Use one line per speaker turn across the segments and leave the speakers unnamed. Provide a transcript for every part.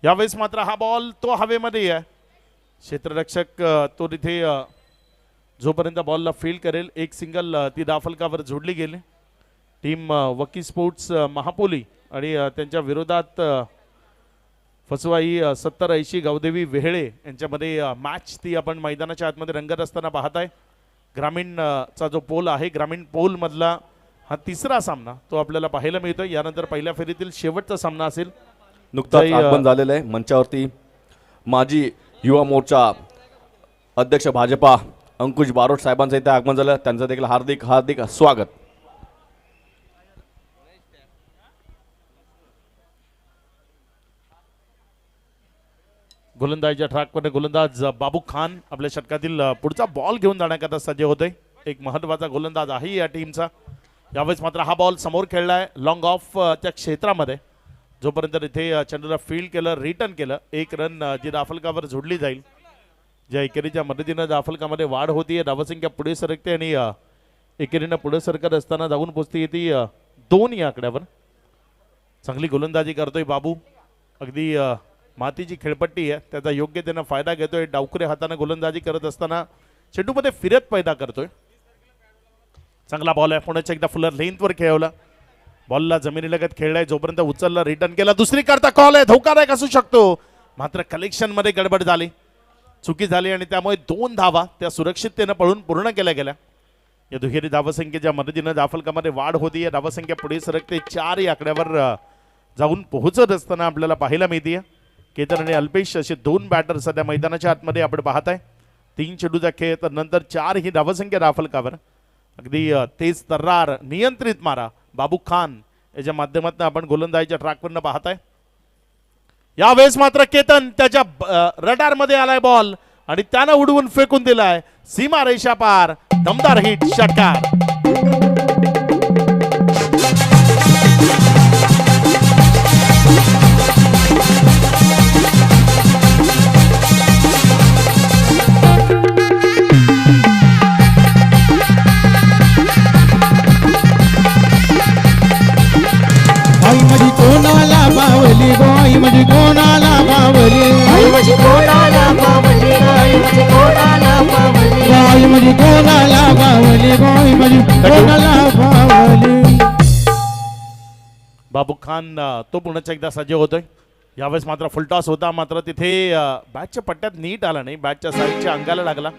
यावेळेस मात्र हा बॉल तो हवेमध्ये आहे. क्षेत्ररक्षक तो तिथे जोपर्यंत बॉलला फील्ड करेल एक सिंगल ती धावफलकावर जोडली गेली. टीम वकी स्पोर्ट्स महापोली आणि त्यांच्या विरोधात फसवाई 70-80 गावदेवी वेहळे यांच्यामध्ये मॅच ती आपण मैदानाच्या आतमध्ये रंगत असताना पाहत आहे. ग्रामीणचा जो पोल आहे ग्रामीण पोल मधला हा तिसरा सामना तो आपल्याला पाहायला मिळतोय. यानंतर पहिल्या फेरीतील शेवटचा सामना असेल.
नुकताच आगमन झालेलं आहे मंचावरती माजी युवा मोर्चा अध्यक्ष भाजपा अंकुश बारोट साहेबांचं इथे आगमन झालं. त्यांचं देखील हार्दिक हार्दिक स्वागत.
गोलंदाजीच्या ट्रॅकवर गोलंदाज बाबू खान आपल्या षटकातील पुढचा बॉल घेऊन जाण्याकरता सज्ज होते. एक महत्वाचा गोलंदाज आहे या टीमचा. यावेळेस मात्र हा बॉल समोर खेळलाय लॉंग ऑफ त्या क्षेत्रामध्ये. जोपर्यंत इथे चेंडूला फील्ड केलं रिटर्न केलं एक रन जी धावफलकावर जोडली जाईल. ज्या एकेरीच्या मदतीनं धावफलकामध्ये वाढ होतीये धावसंख्या पुढे सरकते आणि एकेरीनं पुढे सरकत असताना जाऊन पोहोचते ती 2 या आकड्यावर. चांगली गोलंदाजी करतोय बाबू. अगदी मातीची खेळपट्टी आहे त्याचा योग्य त्यानं फायदा घेतोय. डावखुऱ्या हाताने गोलंदाजी करत असताना चेंडूमध्ये फिरत पैदा करतोय. चांगला बॉल आहे. पुण्याच्या एकदा फुलर लेंथवर खेळवला. बॉलला जमिनीलगत खेळलाय. जोपर्यंत उचलला रिटर्न केला दुसरी करता कॉल आहे धोकादायक असू शकतो. मात्र कलेक्शन मध्ये गडबड झाली चुकी झाली आणि त्यामुळे 2 धावा त्या सुरक्षिततेनं पळून पूर्ण केल्या गेल्या. या दुहेरी धावसंख्येच्या मदतीनं धावफलकामध्ये वाढ होती. या धावसंख्या पुढे सरकते 4 या आकड्यावर जाऊन पोहोचत असताना आपल्याला पाहायला मिळते. केतन आणि अल्पेश असे 2 बॅटर सध्या मैदानाच्या आतमध्ये आपण पाहताय. 3 चेंडूचा खेळ तर नंतर 4 ही धावसंख्या धावफलकावर. अगदी तेज तर्रार नियंत्रित मारा बाबू खान याच्या माध्यमातून आपण गोलंदाजीच्या ट्रॅकवरनं पाहताय. यावेळेस मात्र केतन त्याच्या रडार मध्ये आलाय बॉल आणि त्यानं उडवून फेकून दिलाय सीमा रेषा पार. दमदार हिट षटकार.
आई माझी कोणाला बावली गो आई माझी कोणाला बावली आई माझी कोणाला बावली आई माझी कोणाला बावली आई माझी कोणाला बावली गो आई माझी कोणाला बावली.
बाबू खान तो पुण्याचा एकदा सज्ज होतोय. यावेळेस मात्र फुलटॉस होता मात्र तिथे बॅटच्या पट्ट्यात नीट आला नाही. बॅटच्या साईडच्या अंगाला लागला.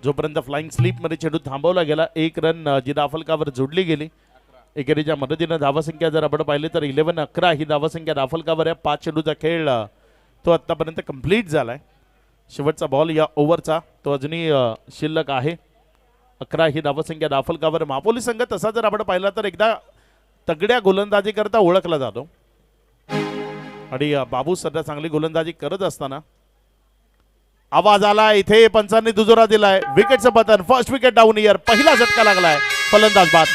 जोपर्यंत फ्लाइंग स्लीप मध्ये चेंडू थांबवला गेला 1 रन जी धावफलकावर जोडली गेली. एकेरीच्या मदतीनं धावसंख्या जर आपण पाहिली तर 11-11 ही धावसंख्या धावफलकावर आहे. 5 चेंडूचा खेळ तो आतापर्यंत कंप्लीट झालाय. शेवटचा बॉल या ओव्हरचा तो अजूनही शिल्लक आहे. 11 ही धावसंख्या धावफलकावर. महापोली संघ तसा जर आपण पाहिला तर एकदा तगड्या गोलंदाजी करता ओळखला जातो आणि बाबू सध्या चांगली गोलंदाजी करत असताना आवाज आला इथे पंचांनी दुजोरा दिलाय. विकेटचं पतन फर्स्ट विकेट डाऊन इयर. पहिला झटका लागलाय फलंदाज बाद.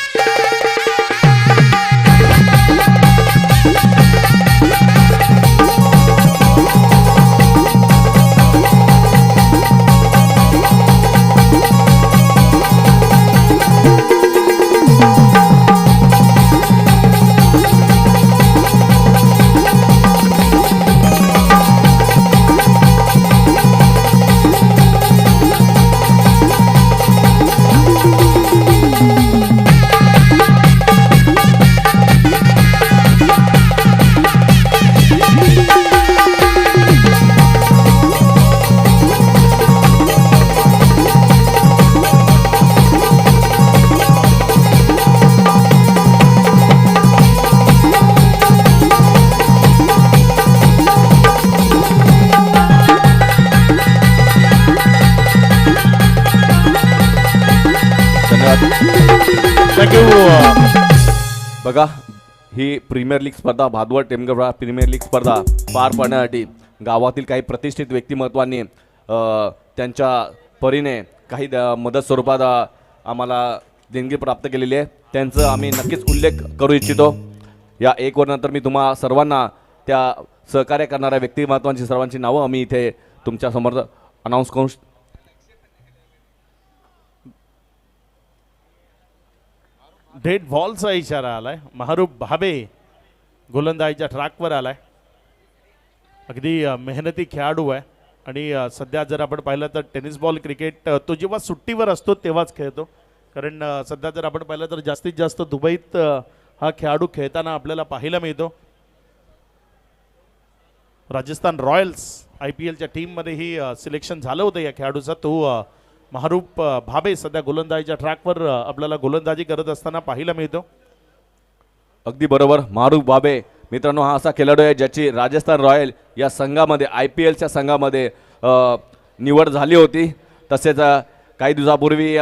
बघा ही प्रीमियर लीग स्पर्धा भादवड टेमगडा प्रीमियर लीग स्पर्धा पार पाडण्यासाठी गावातील काही प्रतिष्ठित व्यक्तिमत्वांनी त्यांच्या परीने काही मदत स्वरूपात आम्हाला देणगी प्राप्त केलेली आहे. त्यांचं आम्ही नक्कीच उल्लेख करू इच्छितो. या 1 ओव्हरनंतर मी तुम्हा सर्वांना त्या सहकार्य करणाऱ्या व्यक्तिमत्वांची सर्वांची नावं आम्ही इथे तुमच्या समोर अनाऊन्स करू.
डेड बॉलचा इशारा आलाय. महारूप भाबे गोलंदाजीच्या ट्रॅकवर आलाय अगदी मेहनती खेळाडू आहे आणि सध्या जर आपण पाहिलं तर टेनिस बॉल क्रिकेट तो जेव्हा सुट्टीवर असतो तेव्हाच खेळतो. कारण सध्या जर आपण पाहिलं तर जास्तीत जास्त दुबईत हा खेळाडू खेळताना आपल्याला पाहायला मिळतो. राजस्थान रॉयल्स IPLच्या टीममध्येही सिलेक्शन झालं होतं या खेळाडूचं. तो महारूप भाबे सध्या गोलंदाजीच्या ट्रॅकवर आपल्याला गोलंदाजी करत असताना पाहायला मिळतो.
अगदी बरोबर. मारूफ बाबे मित्रांनो हा असा खेळाडू आहे ज्याची राजस्थान रॉयल या संघामध्ये IPLच्या संघामध्ये निवड झाली होती. तसेच काही दिवसापूर्वी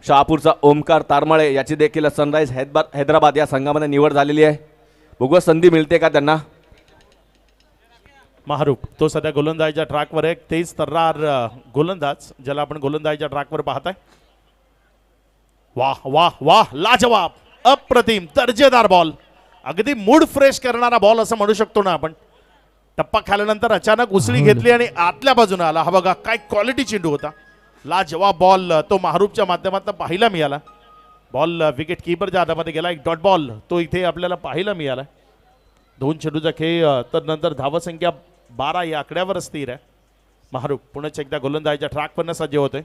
शहापूरचा ओमकार तारमाळे याची देखील सनराईज हैदराबाद या संघामध्ये निवड झालेली आहे. बघूया संधी मिळते का त्यांना.
महारूप तो सध्या गोलंदाजीच्या ट्रॅकवर आहे. तेज तर्रार गोलंदाज ज्याला आपण गोलंदाजीच्या ट्रॅकवर पाहताय. वाह वाह वाह लाजवाब अप्रतिम दर्जेदार बॉल. अगदी मूड फ्रेश करणारा बॉल असं म्हणू शकतो ना आपण. टप्पा खाल्यानंतर अचानक उसळी घेतली आणि आतल्या बाजूने आला. हा बघा काय क्वालिटी चेंडू होता. लाजवाब बॉल तो महारूपच्या माध्यमातून पाहायला मिळाला. बॉल विकेट किपरच्या हातामध्ये गेला. एक डॉट बॉल तो इथे आपल्याला पाहायला मिळाला. 2 चेंडूचा खेळ तर नंतर धावसंख्या 12 या आकड्यावर स्थिर आहे. महारूप पुन्हा एकदा गोलंदाजीच्या ट्रॅकवरनं सज्ज होते.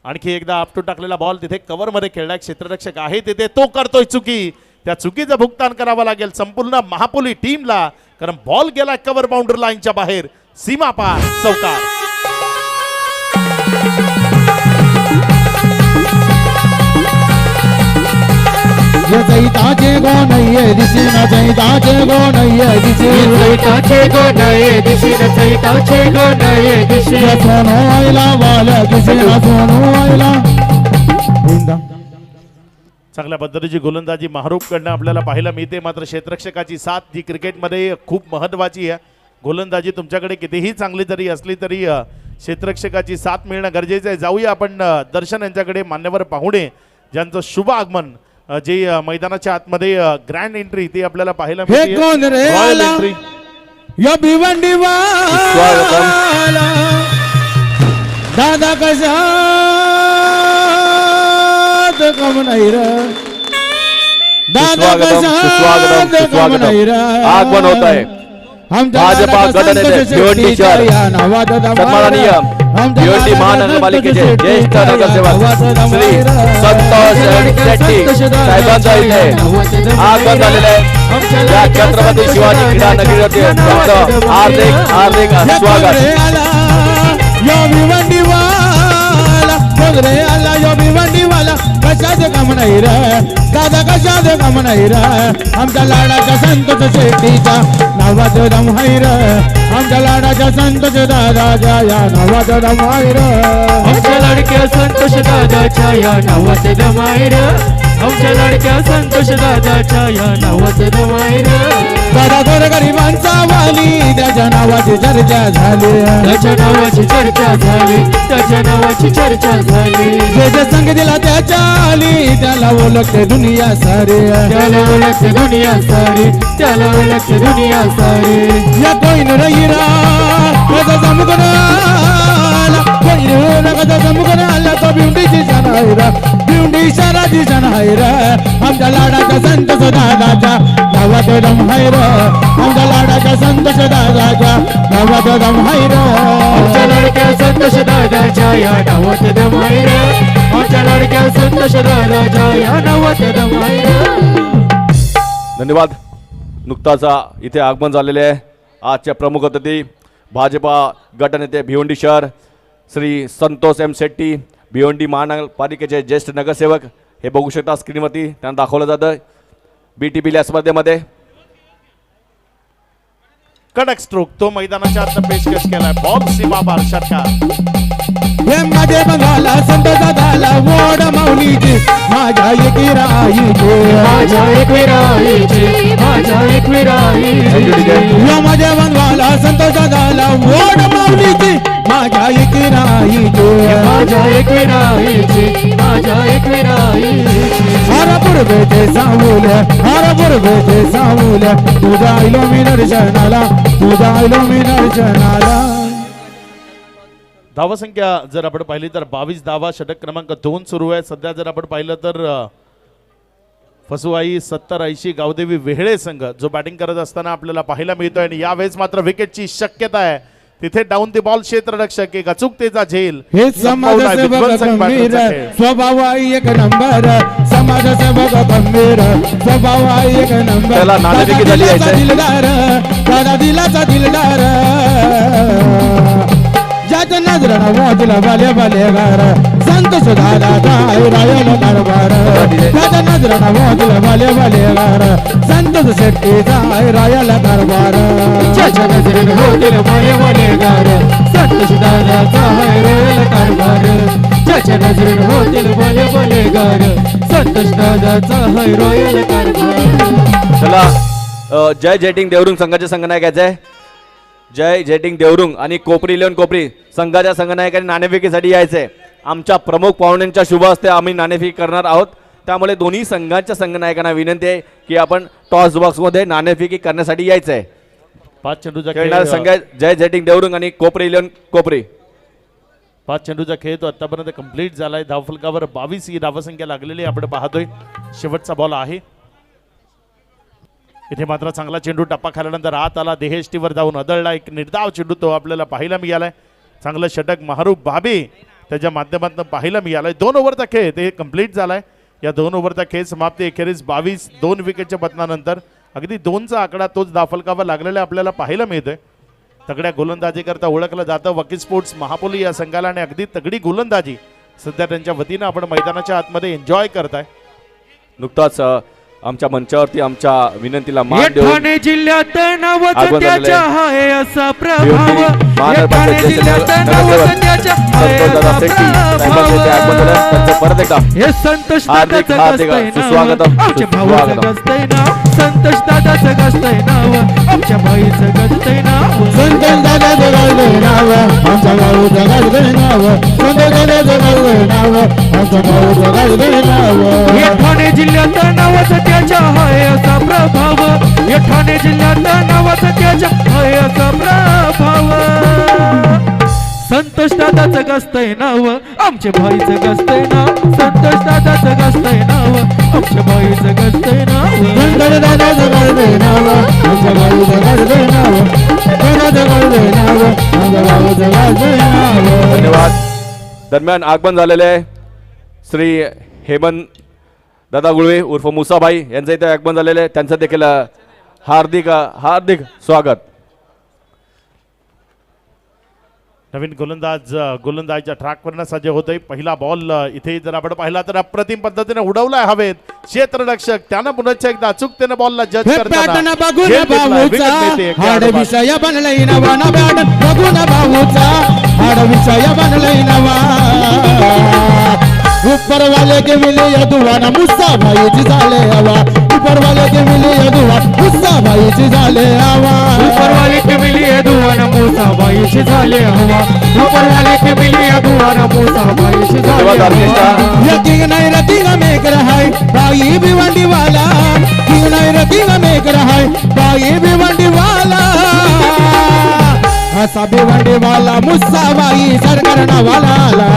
आणखी एकदा आपटून टाकलेला बॉल तिथे कव्हरमध्ये खेळलाय. क्षेत्ररक्षक आहे तिथे तो करतोय चुकी. त्या चुकीचं भुगतान करावं लागेल संपूर्ण महापुली टीमला. कारण बॉल गेला कव्हर बाउंड्री लाईनच्या बाहेर. सीमा पार चौकार.
जैताचे गो नये दिसेन जैताचे गो नये दिसेन
जैताचे गो नये दिसेन जैताचे गो नये दिसेन
सोनो आयला वाल दिसेन सोनो आयला.
चांगल्या पद्धतीची गोलंदाजी महारूपकडनं आपल्याला पाहायला मिळते. मात्र क्षेत्ररक्षकाची साथ जी क्रिकेटमध्ये खूप महत्त्वाची आहे. गोलंदाजी तुमच्याकडे कितीही चांगली जरी असली तरी क्षेत्ररक्षकाची साथ मिळणं गरजेचं आहे. जाऊया आपण दर्शन यांच्याकडे. मान्यवर पाहुणे ज्यांचं शुभ आगमन जे मैदानाच्या आतमध्ये ग्रँड एंट्री ती आपल्याला पाहायला
हे कोण रे
रॉयल
आला
एंट्री.
या भिवंडी वाला दादा कशा कम नाही रे दादा
सुस्वागतम
कशा कम नाही रे.
आगमन होत आहे. भाजपा गटनेते भिवंडी शहर सन्माननीय भिवंडी महानगरपालिकेचे ज्येष्ठ नगरसेवक श्री संतोष शेट्टी साहेबांचा इथे आगमन झालेलं आहे. या छत्रपती शिवाजी क्रीडा नगरीमध्ये त्यांचं हार्दिक हार्दिक स्वागत.
यो भिवंडी वाला रे आला यो भिवंडी वाला कशाचे काम नाही रे दादा कशाचे काम नाही रे. आमच्या लाडाच्या संतोष शेट्टीच्या नावात दम आहे रे. आमच्या लाडाच्या संतोष दादाच्या या नावात दम आहे रे.
आमच्या लाडक्या संतोष दादाच्या या नावात दम आहे रे. आमच्या लाडक्या संतोष दादाच्या या नावात दम आहे रे.
दादा गोर गरिबांचा वाली त्याच्या नावाची चर्चा झाली.
त्याच्या नावाची चर्चा झाली. त्याच्या नावाची चर्चा झाली.
जे जे संग दिला त्याच्या आली त्याला ओळखते दुनिया सारी.
त्याला ओळखते दुनिया सारी. त्याला ओळखते दुनिया सारी.
या कोइन रहीरा कदा समुगन आला कोइन कदा समुगन आला तो भिवंडीची जान आहे रे. भिवंडी शहराची जान आहे रे. आमच्या लाडाच्या संतोष दादाच्या नावात दम आहे रे. आमच्या लाडाच्या संतोष दादाच्या नावात दम आहे रे.
आमच्या लाडक्या संतोष दादाच्या या नावात दम आहे रे. आमच्या लाडक्या संतोष दादाच्या या नावात दम आहे रे.
धन्यवाद. नुकताच इथे आगमन झालेले आहे. आजच्या प्रमुख अतिथी भाजपा गटनेते भिवंडी शहर श्री संतोष M शेट्टी भिवंडी महानगरपालिकेचे ज्येष्ठ नगरसेवक. हे बघू शकता स्क्रीनवरती त्यांना दाखवलं जातं. BTP या स्पर्धेमध्ये
कडक स्ट्रोक तो मैदानाच्या आत पेशकश केलाय. बॉल सीमा पार षटकार.
हे माझे बंगाला संतोष दादाला वोड माऊलीची माझ्या एकिराईची
माझ्या एकविराईची माझ्या एकविराईची.
यो माझ्या बंगाला संतोष दादाला वोड माऊलीची माझ्या एकिराईची
माझ्या एकविराईची माझ्या एकविराईची.
हर पूर्वेचे सावूल हर पूर्वेचे सावूल तुझा आयलो मी दर्शनाला तुझा आयलो मी दर्शनाला.
धावसंख्या जर आपण पाहिली तर 22 धावा. षटक क्रमांक 2 सुरू आहे सध्या. जर आपण पाहिलं तर फसुआई 70-80 गावदेवी वेहळे संघ जो बॅटिंग करत असताना आपल्याला पाहायला मिळतोय आणि यावेळेस मात्र विकेटची शक्यता आहे. तिथे डाऊन द बॉल क्षेत्ररक्षक एक अचूकतेचा झेल.
हे समाजसेवक गंभीर स्वभाव आहे एक नंबर समाजसेवक गंभीर स्वभाव आहे एक नंबर
त्याला नाणेफेकी झाली आहे.
दिलदार दादा दिलाचा दिलदार ज्याच्या नजरानं वाजला बाले बालेगार संतोष दादाचा रायल कारभार ज्याच्या नजरानं वाजला बाले बालेगार संतोष शेट्टीचा रायल कारभार
ज्याच्या नजरेनं होतील बाले बालेगार संतोष दादाचा रायल कारभार ज्याच्या नजरेनं होतील बाले बालेगार संतोष दादाचा रायल कारभार.
चला जय जेटिंग देवरुंग संघाचे संघनायक आहे. जय जेटिंग देवरुंग आणि कोपरी इलेव्हन कोपरी संघाच्या संघनायकांनी नाणेफेकीसाठी यायचंय. आमच्या प्रमुख पाहुण्यांच्या शुभ हस्ते आम्ही नाणेफेकी करणार आहोत. त्यामुळे दोन्ही संघांच्या संघनायकांना विनंती आहे की आपण टॉस बॉक्समध्ये नाणेफेकी करण्यासाठी यायचंय.
5 चेंडूचा
खेळणारे
खेळ
संघ आहेत जय जेटिंग देवरुंग आणि कोपरी इलेव्हन कोपरी.
5 चेंडूचा खेळ तो आतापर्यंत कंप्लीट झालाय. धावफलकावर 22 ही धावसंख्या लागलेली आपण पाहतोय. शेवटचा बॉल आहे. इथे मात्र चांगला चेंडू टप्पा खाल्यानंतर आत आला देहेष्टीवर जाऊन अदळला. एक निर्धाव चेंडू तो आपल्याला पाहायला मिळालाय. चांगलं षटक महारूप भाबी त्याच्या माध्यमातून पाहायला मिळालंय. 2 ओव्हरचा खेळ ते कंप्लीट झालाय. या 2 ओव्हरचा खेळ समाप्ती एखेरीस 22 2 विकेटच्या पतनानंतर अगदी 2चा आकडा तोच धावफलकावर लागलेला आपल्याला पाहायला मिळतोय. तगड्या गोलंदाजी करता ओळखलं जातं वकील स्पोर्ट्स महापोली या संघाला आणि अगदी तगडी गोलंदाजी सध्या त्यांच्या वतीनं आपण मैदानाच्या आतमध्ये एन्जॉय करताय.
नुकताच आमच्या मंचावरती आमच्या विनंतीला मान देऊन
ठाणे जिल्ह्यात नावच
आगमन
त्याच्या
झालेलं
आहे असा प्रभाव.
महानगरपालिका
ठाणे जिल्ह्यात नावच त्याच्या आहे असा प्रभाव.
परत एकदा
हे संतोष
हार्दिक
दादाचं
हार्दिक
गाजतंय
सुस्वागतम,
नाव आमच्या भावाचं
सुस्वागतम.
गाजतंय नाव संतोष दादाचं गाजतंय नाव आमच्या भाईचं गाजतंय नाव.
संतोष दादा जगावले नाव आमच्या गाव जगावले नाव संतोष दादा जगावले नाव आमच्या गाव जगावले नाव
हे ठाणे जिल्ह्यात नावाचं त्याच्या आहे असा प्रभाव. हे ठाणे जिल्ह्यात नावाचं त्याच्या आहे असा प्रभाव. संतोष दादाचं गाजतंय नाव आमच्या भाईचं गाजतंय नाव संतोष दादाचं गाजतंय नाव आमच्या भाईचं गाजतंय नाव.
संतोष दादा जगावले नाव आमच्या गाव जगावले नाव दादा जगावले नाव आमच्या गाव जगावले नाव.
धन्यवाद. दरम्यान आगमन झालेले आहे श्री हेमंत दादा गुळवे उर्फ मुसाभाई यांचं इथे आगमन झालेलं आहे. त्यांचं देखील हार्दिक हार्दिक स्वागत.
नवीन गोलंदाजच्या ट्रॅकवरनं सज्ज होतोय. पहिला बॉल इथे जर आपण पाहिला तर अप्रतिम पद्धतीने उडवलाय हवेत. क्षेत्ररक्षक त्यानं पुन्हा एकदा अचूकतेने बॉलला जज
हे पॅटर्न बघून
झेल घेतलाय.
भाऊचा
विकेट मिळते.
हाड विषय बनलय नवा ना पॅटर्न बघून भाऊचा हाड विषय बनलय नवा ऊपर वाले के मिले यदुवाना मुस्सा भाईची झाले हवा ऊपर वाले के मिले यदुवा मुस्सा भाईची झाले हवा
ऊपर वाले के मिली दुआना मूसा बाईशी झाले हवा ऊपर वाले के मिली दुआना मूसा बाईशी झाले
धन्यवाद ऑर्केस्ट्रा.
हवा.
यकिंग नहीं रतिंग में कराय भाई भिवंडी वाला किंग नहीं रतिंग में कराय भाई भिवंडी वाला असा भिवंडी वाला मुस्सा बाई सरकारना वाला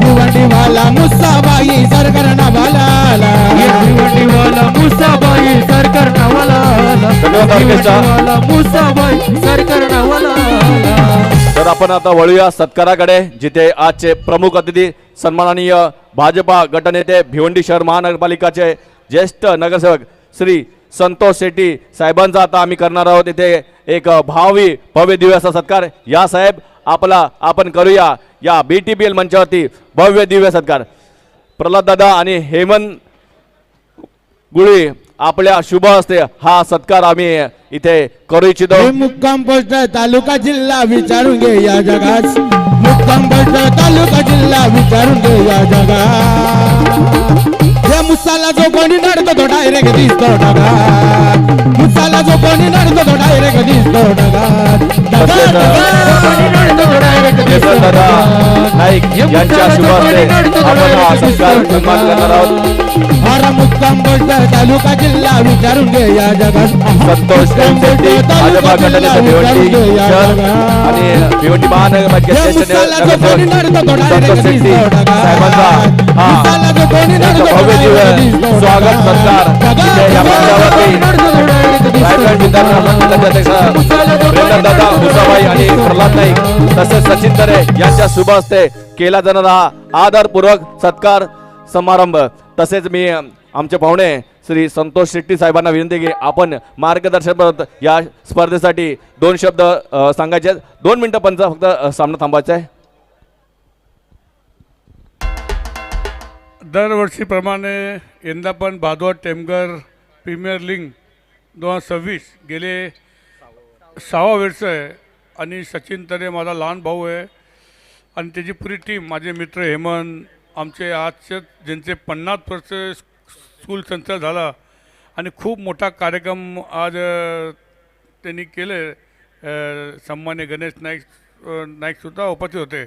भिवंडी वाला मुस्सा बाई सरकारना वाला
ये भिवंडी वाला मूसा बाई सरकार नावाला
धन्यवाद ऑर्केस्ट्रा.
वाला मूसा बाई सरकार नावाला.
तर आपण आता वळूया सत्काराकडे जिथे आजचे प्रमुख अतिथी सन्माननीय भाजपा गटनेते भिवंडी शहर महानगरपालिकाचे ज्येष्ठ नगरसेवक श्री संतोष शेट्टी साहेबांचा आता आम्ही करणार आहोत. इथे एक भावी भव्य दिव्य असा सत्कार या साहेब आपण करूया या BTPL मंचावरती भव्य दिव्य सत्कार. प्रल्हाद दादा आणि हेमंत गुळी आपल्या शुभ हस्ते हा सत्कार आम्ही इथे करू इच्छितो.
हे मुक्काम पोस्ट तालुका जिल्हा विचारून घे या जगात मुक्काम पोस्ट तालुका जिल्हा विचारून घे या जगात हे मुसाला जो कोणी नडतो तो डायरेक्ट दिसतो ढगात मुसाला जो कोणी नडतो तो डायरेक्ट दिसतो ढगात
तसेच हेमंत दादा नाईक यांच्या शुभ हस्ते आपण हा सत्कार सन्मान करणार आहोत.
हर मुक्काम पोस्ट तालुका जिल्हा विचारून घे या जगात
संतोष शेट्टी भाजपा गटनेते भिवंडी शहर आणि भिवंडी महानगरपालिका ज्येष्ठ नगरसेवक संतोष शेट्टी साहेबांचा हा
उसाला जो कोणी
एक
नडतो
भव्य दिव्य
दिसतो
स्वागत सत्कार इथे या मंचावरती रायगड विद्यार्थी संघाचे अध्यक्ष प्रेमदास दादा मुसाबाई आणि प्रल्हाद नाईक तसेच सचिन तरे यांच्या शुभ हस्ते केला जाणारा हा आदरपूर्वक सत्कार समारंभ तसेच मी आमचे पाहुणे श्री संतोष शेट्टी साहेबांना विनंती की आपण मार्गदर्शन करत या स्पर्धेसाठी 2 शब्द सांगायचे आहेत. 2 मिनिटं पंच फक्त सामना थांबायचा आहे.
दरवर्षीप्रमाणे यंदा पण भादवड टेमघर प्रीमियर लीग 2026 गेले 6 वर्ष आहे आणि सचिन तरे माझा लहान भाऊ आहे आणि त्याची पुरी टीम माझे मित्र हेमंत आमचे आजचे ज्यांचे 50 वर्ष स्कूल संचार झाला आणि खूप मोठा कार्यक्रम आज त्यांनी केले. सन्मान्य गणेश नाईकसुद्धा उपस्थित होते.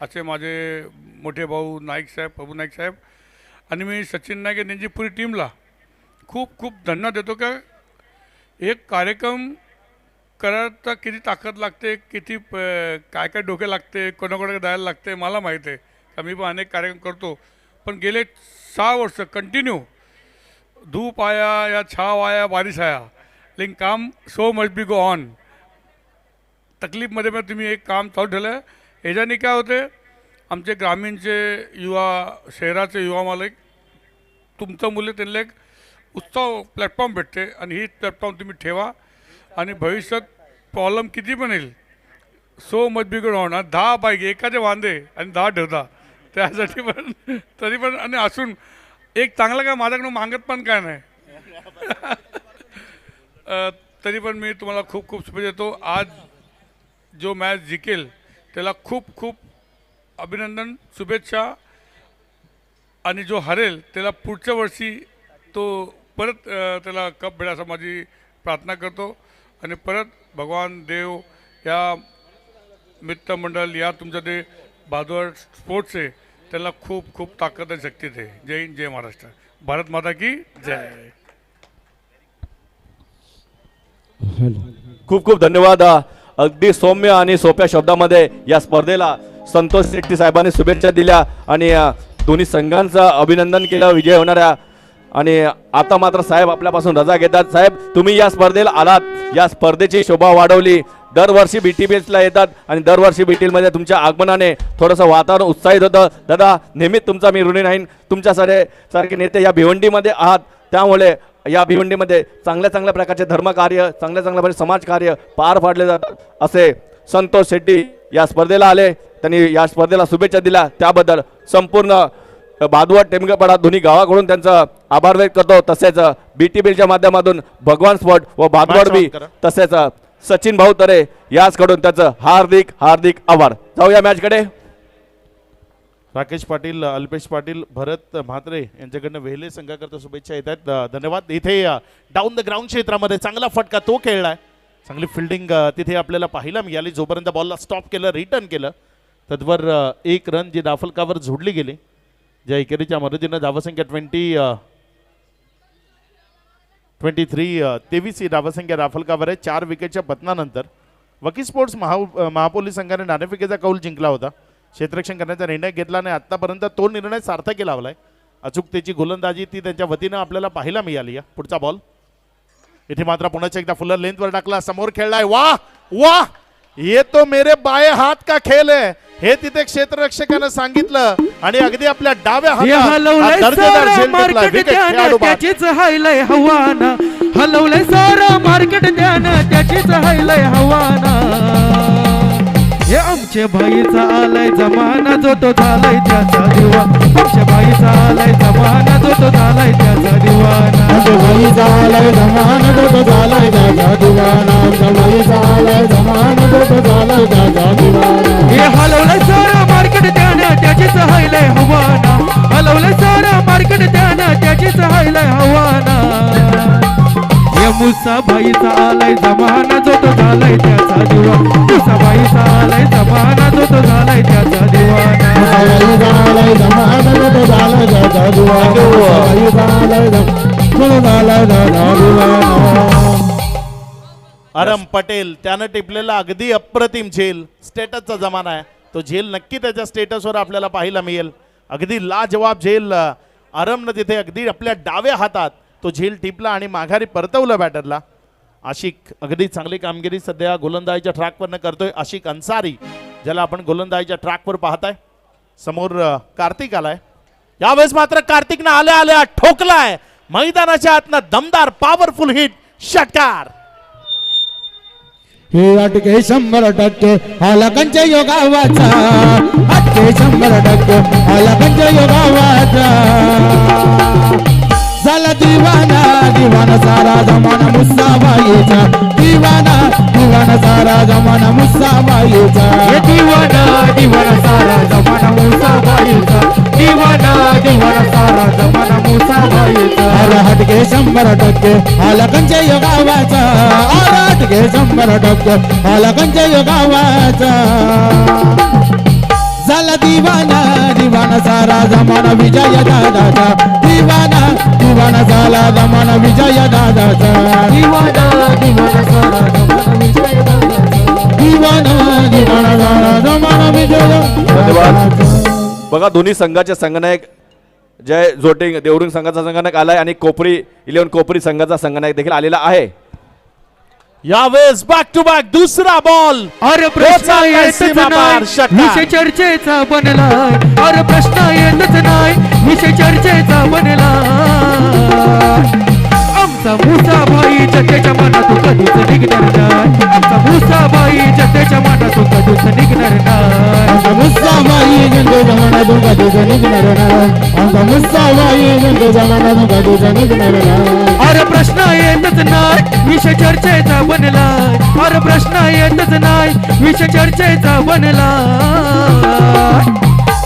असे माझे मोठे भाऊ नाईक साहेब प्रभू नाईक साहेब आणि मी सचिन नाईक यांची पुरी टीमला खूप खूप धन्यवाद देतो का एक कार्यक्रम करायला किती ताकद लागते किती काय काय डोके लागते कोणाकोणाकडे जायला लागते मला माहीत आहे का मी पण अनेक कार्यक्रम करतो पण गेले 6 वर्ष कंटिन्यू धूप आया या छाव आया बारिश आया लेकिन काम so much be go on तकलीफमध्ये पण तुम्ही एक काम चालू ठेवलं ह्याच्याने काय होते आमचे ग्रामीणचे युवा शहराचे युवा मालक तुमचं मूल्य त्यांना एक उत्सव प्लॅटफॉर्म भेटते आणि ही प्लॅटफॉर्म तुम्ही ठेवा आणि भविष्यात प्रॉब्लेम किती पण येईल सो मच बिघड होणार 10 बाईक एकाचे वांदे आणि 10 ठेवता त्यासाठी पण तरी पण आणि असून एक चांगलं काय माझ्याकडून मागत पण काय नाही तरी पण मी तुम्हाला खूप खूप शुभेच्छा देतो. आज जो मॅच जिंकेल त्याला खूप खूप अभिनंदन शुभेच्छा आणि जो हरेल त्याला पुढच्या वर्षी तो परत त्याला कप भेटा असं माझी प्रार्थना करतो आणि परत भगवान देव या मित्रमंडळ या तुमचं ते भादवड स्पोर्ट्स आहे त्याला खूप खूप ताकद आणि शक्ती दे. जय हिंद जय महाराष्ट्र भारत माता की जय.
खूप खूप धन्यवाद. अगदी सौम्य आणि सोप्या शब्दामध्ये या स्पर्धेला संतोष शेट्टी साहेबांनी शुभेच्छा दिल्या आणि दोन्ही संघांचं अभिनंदन केलं विजय होणाऱ्या आणि आता मात्र साहेब आपल्यापासून रजा घेतात. साहेब तुम्ही या स्पर्धेला आलात या स्पर्धेची शोभा वाढवली. दरवर्षी BTPLला येतात आणि दरवर्षी BTPLमध्ये तुमच्या आगमनाने थोडंसं वातावरण उत्साहित होतं. दादा नेहमीच तुमचा मी ऋणी राहीन. तुमच्या सारखे नेते या भिवंडीमध्ये आहात त्यामुळे या भिवंडीमध्ये चांगल्या चांगल्या प्रकारचे धर्मकार्य चांगल्या प्रकारचे समाजकार्य पार पाडले जातात. असे संतोष शेट्टी या स्पर्धेला आले त्यांनी या स्पर्धेला शुभेच्छा दिल्या त्याबद्दल संपूर्ण भादवड टेमघरपाडा दोन्ही गावाकडून त्यांचा आभार व्यक्त करतो. तसेच BTPLच्या माध्यमातून भगवान स्पॉट व भादवड बी तसेच सचिन भाऊ तरे याचकडून त्याचं हार्दिक हार्दिक आभार. जाऊया मॅचकडे.
राकेश पाटील अल्पेश पाटील भरत म्हात्रे यांच्याकडनं वेहले संघाकरता शुभेच्छा येत आहेत. धन्यवाद. इथे डाऊन द ग्राउंड क्षेत्रामध्ये चांगला फटका तो खेळलाय. चांगली फिल्डिंग तिथे आपल्याला पाहायला मिळाली. जोपर्यंत बॉलला स्टॉप केलं रिटर्न केलं तत्वर 1 रन जी धावफलकावर जोडली गेली. ज्या एकेरीच्या मदतीनं धावसंख्या 23 ही धावसंख्या धावफलकावर आहे. 4 विकेटच्या पतनानंतर वकी स्पोर्ट्स महापोलीस संघाने नाणेफेकीचा कौल जिंकला होता. क्षेत्ररक्षण करण्याचा निर्णय घेतला नाही. आतापर्यंत तो निर्णय सार्थकी लावलाय. अचूकतेची गोलंदाजी ती त्यांच्या वतीनं आपल्याला पाहायला मिळाली. पुढचा बॉल इथे मात्र पुन्हा एकदा फुलर लेंथवर टाकला समोर खेळलाय. वाह वाह ये तो मेरे बाये हात का खेळ आहे हे तिथे क्षेत्ररक्षकानं सांगितलं आणि अगदी आपल्या डाव्या हातात दर्जेदार झेल घेतला. विकेट खेळाडू बाद.
त्याचीच हायलय हवाना हलवलंय सारं मार्केट त्यानं त्याचीच हायलय हवाना हे आमच्या भाईचा आलाय जमाना जो तो झालाय त्याचा दिवा आमच्या भाईचा आलाय जमाना जो तो झालाय त्याचा दिवाना
आमच्या भाईचा आलाय जमाना जो तो झालाय त्याचा दिवाना आमच्या भाईचा आलाय जमाना जो तो झालाय त्याचा दिवाना
हे हलवलंय सारं मार्केट त्यानं त्याचीच हायलय हवाना हलवलंय सारं मार्केट त्यानं त्याचीच हायलय हवाना हे मुसा भाईचा आलाय जमाना जो तो झालाय त्याचा दिवा मुसा भाईचा आलाय जमाना जो तो झालाय त्याचा दिवाना
भाईचा आलाय जमाना जो तो झालाय त्याचा दिवाना भाईचा आलाय जमाना त्याचा दिवाना.
अरम पटेल त्यानं टिपलेला अगदी अप्रतिम झेल. स्टेटसचा जमाना आहे तो झेल नक्की त्याच्या स्टेटसवर आपल्याला पाहायला मिळेल. अगदी लाजवाब झेल आरमनं तिथे अगदी आपल्या डाव्या हातात तो झेल टिपला आणि माघारी परतवलं बॅटरला. आशिक अगदी चांगली कामगिरी सध्या गोलंदाजीच्या ट्रॅकवरनं करतोय. आशिक अन्सारी ज्याला आपण गोलंदाजीच्या ट्रॅकवर पाहताय. समोर कार्तिक आलाय. यावेळेस मात्र कार्तिकनं आल्या आल्या ठोकलाय मैदानाच्या आतनं दमदार पॉवरफुल हिट षटकार.
हे अटके 100% आला कंच योगावाचा, अटके 100% आला कंच योगावाचा. झाला दिवाना दिवाना सारा जमाना मुसाबाईचा, दिवाना दिवाना सारा जमाना मुसाबाईचा.
दिवाना दिवाना सारा जमाना मुसाबाईचा, दिवाना दिवाना सारा जमाना मुसाबाईचा.
आला हटके 100% आला कंच योगावाचा, आला हटके 100% आला कंच योगावाचा. झाला दिवाना दिवाना सारा जमाना विजय दादाचा, दिवाना दिवाना झाला जमाना विजय दादाचा.
दिवाना दिवाना सारा जमाना विजय दादाचा.
दिवाना दिवाना झाला जमाना विजय दादाचा.
बघा दोन्ही संघाचे संघनायक जय जोटिंग देवरुंग संघाचा संघनायक आलाय आणि कोपरी 11 कोपरी संघाचा संघनायक देखील आलेला आहे.
यावेळेस बॅक टू बॅक दुसरा बॉल.
अरे प्रश्न येतच नाही विषय चर्चेचा बनलाय, अरे प्रश्न येतच नाही विषय चर्चेचा बनलाय. आमचा मुसाबाई जतेच्या मनातून कधीच निघणार नाही, आमचा मुसाबाई जतेच्या मनातून कधीच निघणार नाही.
आमचा मुसाबाई गंगे जमानातून कधीच निघणार नाही, आमचा मुसाबाई गंगे जमानातून कधीच निघणार नाही.
अरे प्रश्न येतच नाही विषय चर्चेचा बनलाय, अरे प्रश्न येतच नाही विषय चर्चेचा बनलाय.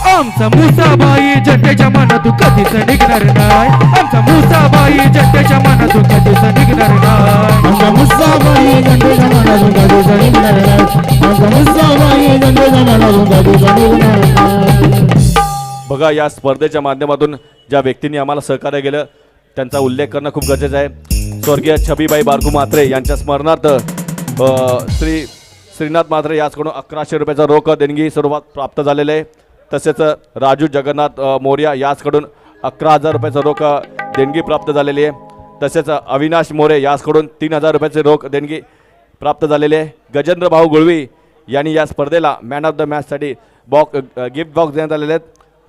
आमचा मुसाबाई जटेच्या मनातून कधीच निघणार नाही, आमचा मुसाबाई जटेच्या मनातून कधीच निघणार नाही.
आमचा मुसाबाई गंगे जमानातून कधीच निघणार नाही, आमचा मुसाबाई गंगे जमानातून कधीच निघणार नाही.
बघा या स्पर्धेच्या माध्यमातून ज्या व्यक्तींनी आम्हाला सहकार्य केलं त्यांचा उल्लेख करणं खूप गरजेचं आहे. स्वर्गीय छबीबाई बारकू म्हात्रे यांच्या स्मरणार्थ श्री श्रीनाथ म्हात्रे याचकडून 1100 रुपयाचा रोख देणगी स्वरूपात प्राप्त झालेले आहे. तसेच राजू जगन्नाथ मोर्या याचकडून 11,000 रुपयाचा रोख देणगी प्राप्त झालेली आहे. तसेच अविनाश मोरे याचकडून 3,000 रुपयाचे रोख देणगी प्राप्त झालेली आहे. गजेंद्र भाऊ गुळवी यांनी या स्पर्धेला मॅन ऑफ द मॅचसाठी गिफ्ट बॉक्स देण्यात आलेले आहेत.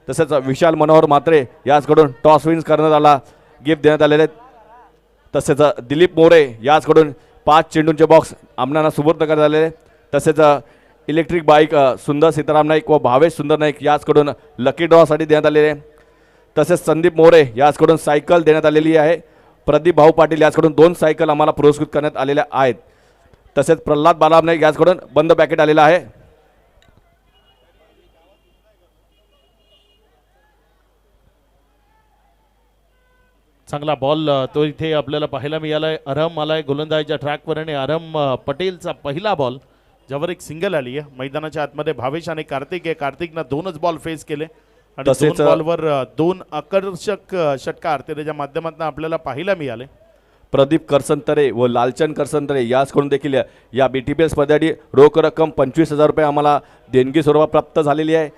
तसेच विशाल मनोहर म्हात्रे याचकडून टॉस विन्स करण्यात आला गिफ्ट देण्यात आलेले आहेत. तसेच दिलीप मोरे याचकडून 5 चेंडूंचे बॉक्स आमनांना सुपूर्द करण्यात आलेले. तसेच इलेक्ट्रिक बाईक सुंदर सीताराम नाईक व भावेश सुंदर नाईक याचकडून लकी ड्रॉसाठी देण्यात आलेले. तसेच संदीप मोरे याचकडून सायकल देण्यात आलेली आहे. प्रदीप भाऊ पाटील याचकडून 2 सायकल आम्हाला पुरस्कृत करण्यात आलेल्या आहेत. तसेच प्रल्हाद बालाम नाईक याचकडून बंद पॅकेट आलेला आहे.
चांगला बॉल तो इथे आपल्याला पाहायला मिळालाय. अरहम आलाय गोलंदाजीच्या ट्रॅकवर आणि अरहम पटेलचा पहिला बॉल ज्यावर एक सिंगल आली आहे. मैदानाच्या आतमध्ये भावेश आणि कार्तिक आहे. कार्तिकनं 2च बॉल फेस केले आणि 2 बॉलवर 2 आकर्षक षटकार त्याच्या माध्यमातून आपल्याला पाहायला मिळाले.
प्रदीप करसंतरे व लालचंद करसंतरे याचकडून देखील या BTPL स्पर्धेसाठी रोख रक्कम 25,000 रुपये आम्हाला देणगी स्वरूपात प्राप्त झालेली आहे.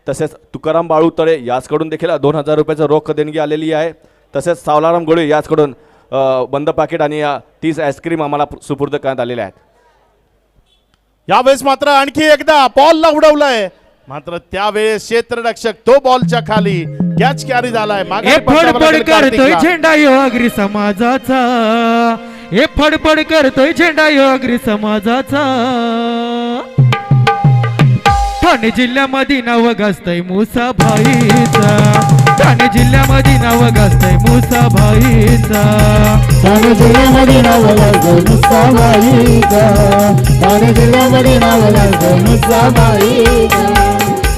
तसेच तुकाराम बाळूतळे याचकडून देखील 2,000 रुपयाचं रोख देणगी आलेली आहे. तसेच सावलाराम गोळे याचकडून बंद पाकिट आणि 30 आईस्क्रीम आम्हाला सुपूर्द करण्यात आलेले आहेत.
यावेळेस मात्र आणखी एकदा बॉलला उडवलंय, मात्र त्यावेळेस क्षेत्ररक्षक तो बॉलच्या खाली कॅच कॅरी झालाय.
फडफड करतोय झेंडा यो अग्री समाजाचा, हे फडफड करतोय झेंडा यो अग्री समाजाचा. ठाणे जिल्ह्यामध्ये नाव गाजतंय मुसाभाईचा, ठाणे जिल्ह्यामध्ये नाव गाजतंय मुसाभाईचा.
ठाणे जिल्ह्यामध्ये नाव गाजतंय मुसाभाईचा, ठाणे जिल्ह्यामध्ये नाव गाजतंय मुसाभाईचा.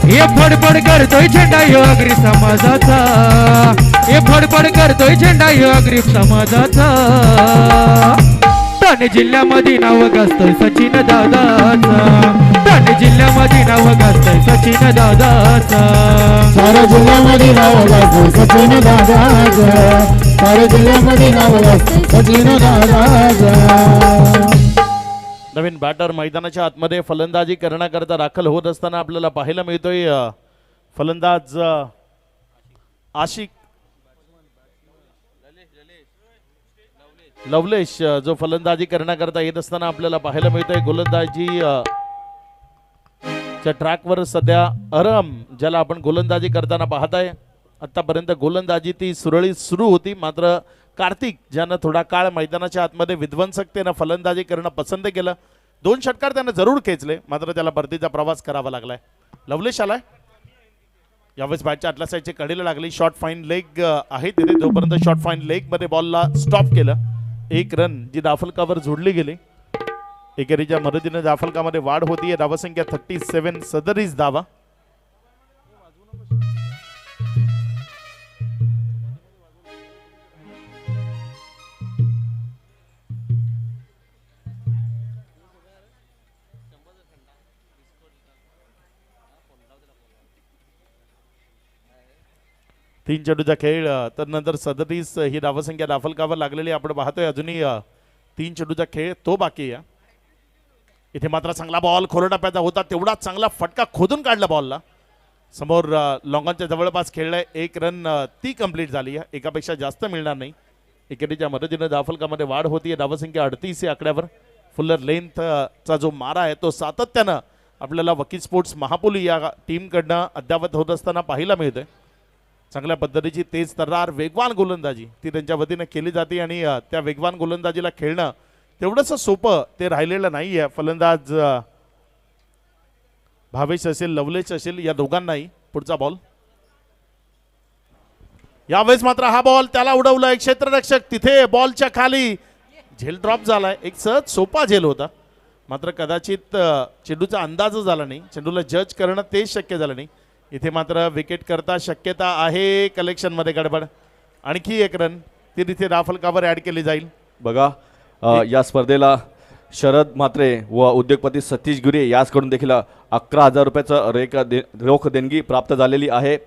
हे फडफड करतोय झेंडा यो अग्री समाजाचा, हे फडफड करतोय झेंडा यो अग्री समाजाचा. ठाणे जिल्ह्यामध्ये नाव गाजतंय सचिन दादाचा, ठाणे जिल्ह्यामध्ये नाव गाजतंय सचिन दादाचा.
साऱ्या जिल्ह्यामध्ये नाव गाजतंय सचिन दादाचा, साऱ्या जिल्ह्यामध्ये नाव गाजतंय सचिन दादाचा.
नवीन बॅटर मैदानाच्या आतमध्ये फलंदाजी करण्याकरता दाखल होत असताना आपल्याला पाहायला मिळतोय फलंदाज आशिक लवलेश जो फलंदाजी करण्याकरता येत असताना आपल्याला पाहायला मिळतोय. गोलंदाजी च्या ट्रॅकवर सध्या अरम ज्याला आपण गोलंदाजी करताना पाहताय. आतापर्यंत गोलंदाजी ती सुरळीत सुरू होती, मात्र कार्तिक ज्यानं थोडा काळ मैदानाच्या आतमध्ये विध्वंसकतेनं फलंदाजी करणं पसंत केलं. 2 षटकार त्यानं जरूर खेचले, मात्र त्याला परतीचा प्रवास करावा लागलाय. लवलेश आलाय. यावेळेस बॅटच्या आतल्या साईडची कडेला लागली. शॉर्ट फाईन लेग आहे तिथे, जोपर्यंत शॉर्ट फाईन लेग मध्ये बॉलला स्टॉप केलं. 1 रन जी धाफलकावर जोडली गेली. एकेरीच्या मदतीने धाफलकामध्ये वाढ होतीये. धावसंख्या 37 सदरीच धावा. तीन चेंडूचा खेळ, तर नंतर 37 ही धावसंख्या धाफलकावर लागलेली आपण पाहतोय. अजूनही 3 चेंडूचा खेळ तो बाकी आहे. इथे मात्र चांगला बॉल खोल टप्प्याचा होता, तेवढा चांगला फटका खोदून काढला बॉलला. समोर लॉंगॉनच्या जवळपास खेळलाय. 1 रन ती कंप्लीट झाली आहे. एकापेक्षा जास्त मिळणार नाही. एकेरीच्या मदतीने धाफलकामध्ये वाढ होतीये. धावसंख्या 38 या आकड्यावर. फुल्लर लेंथचा जो मारा आहे तो सातत्यानं आपल्याला वकील स्पोर्ट्स महापुली या टीमकडनं अद्यावत होत असताना पाहायला मिळतंय. चांगल्या पद्धतीची तेज तर्रार वेगवान गोलंदाजी ती त्यांच्या वतीने केली जाते आणि त्या वेगवान गोलंदाजीला खेळणं तेवढंच सोपं ते राहिलेलं नाही आहे. फलंदाज भावेश असेल लवलेश असेल या दोघांनाही. पुढचा बॉल यावेळेस मात्र हा बॉल त्याला उडवलाय. क्षेत्ररक्षक तिथे बॉलच्या खाली झेल ड्रॉप झालाय. एक सहज सोपा झेल होता, मात्र कदाचित चेंडूचा अंदाजच झाला नाही. चेंडूला जज करणं तेच शक्य झालं नाही. इथे मात्र विकेट करता शक्यता आहे. कलेक्शन मध्ये गडबड. आणखी 1 रन ती तिथे धाफलकावर ऍड केली जाईल.
बघा या स्पर्धेला शरद म्हात्रे व उद्योगपती सतीश गिरे याचकडून देखील 11,000 रुपयाचं रोख देणगी प्राप्त झालेली आहे.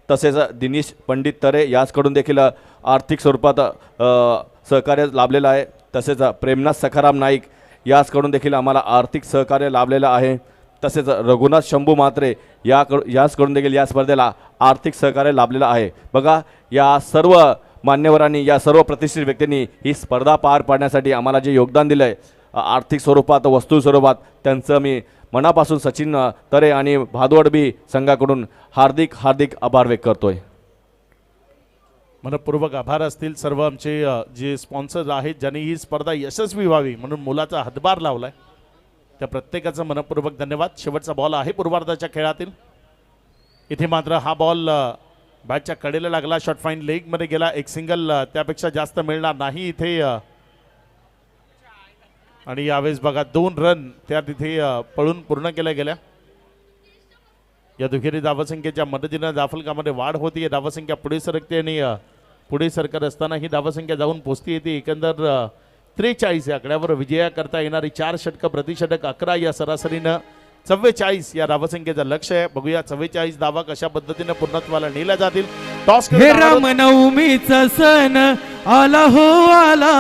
तसेच दिनेश पंडित तरे याचकडून देखील आर्थिक स्वरूपात सहकार्य लाभलेलं आहे. तसेच प्रेमनाथ सखाराम नाईक याचकडून देखील आम्हाला आर्थिक सहकार्य लाभलेलं आहे. तसेच रघुनाथ शंभू म्हात्रे याचकडून देखील या स्पर्धेला आर्थिक सहकार्य लाभलेलं आहे. बघा या सर्व मान्यवरांनी या सर्व प्रतिष्ठित व्यक्तींनी ही स्पर्धा पार पाडण्यासाठी आम्हाला जे योगदान दिलं आहे आर्थिक स्वरूपात वस्तू स्वरूपात, त्यांचं मी मनापासून सचिन तरे आणि भादवड बी संघाकडून हार्दिक आभार व्यक्त करतोय.
मनपूर्वक आभार असतील सर्व आमचे जे स्पॉन्सर आहेत ज्यांनी ही स्पर्धा यशस्वी व्हावी म्हणून मुलाचा हातभार लावलाय. त्या प्रत्येकाचं मनपूर्वक धन्यवाद. शेवटचा बॉल आहे पूर्वार्धाच्या खेळातील. इथे मात्र हा बॉल बॅटच्या कडेला लागला. शॉर्ट फाईन लेग मध्ये गेला. 1 सिंगल त्यापेक्षा जास्त मिळणार नाही इथे. आणि यावेळेस बघा 2 रन त्या तिथे पळून पूर्ण केल्या गेल्या. या दुहेरी धावसंख्येच्या मदतीने धाफलकामध्ये वाढ होती. धावसंख्या पुढे सरकते आणि पुढे सरकत असताना ही धावसंख्या जाऊन पोहोचते येते एकंदर 43 या आकड्यावर. विजया करता येणारी 4 षटकं प्रतिषटक 11 या सरासरीनं 44 या धावसंख्येचं लक्ष आहे. बघूया 44 धावा कशा पद्धतीने पूर्णत्वाला नेल्या जातील. टॉस
हे रामनवमीचा सण आला हो आला.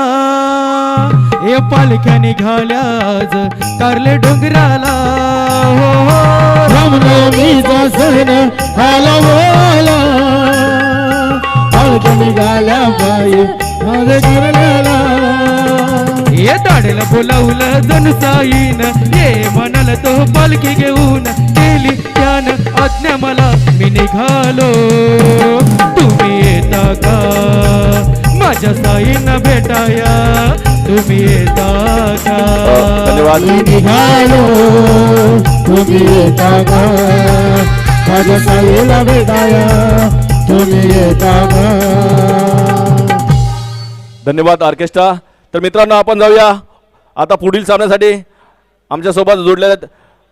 हे पालख्या निघाल्या आज कारले डोंगराला. हो
रामनवमीचा सण आला हो आला. पालख्या निघाल्या बाई माझे घरला.
ये दाढेला बोलावलं जणसाईन, ये म्हणाल तो पालखी घेऊन. केली त्यानं आज्ञा मला मी निघालो. तुम्ही येता का माझ्या साईंना भेटाया. तुम्ही येता का.
धन्यवाद.
निघालो तुम्ही येता का माझ्या साईला भेटाया. तुम्ही येता का.
धन्यवाद ऑर्केस्ट्रा. तर मित्रांनो आपण जाऊया आता पुढील सामन्यासाठी. आमच्यासोबत जोडलेले आहेत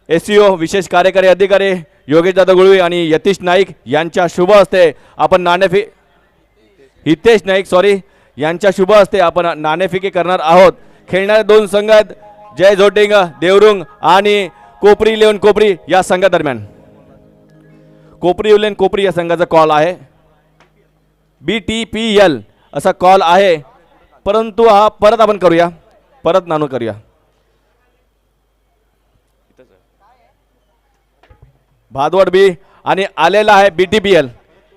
SCO विशेष कार्यकारी अधिकारी योगेश दादा गुळवी आणि यतीश नाईक यांच्या शुभ हस्ते आपण नाणेफेक हितेश नाईक यांच्या शुभ हस्ते आपण नाणेफेकी करणार आहोत. खेळणारे 2 संघ आहेत जय झोटिंग देवरुंग आणि कोपरी 11 कोपरी या संघादरम्यान. कोपरी 11 कोपरी या संघाचा कॉल आहे. BTPL असा कॉल आहे, परंतु हा परत आपण करूया. परत नाणू करूया. भादवड बी आणि आलेला आहे BTPL.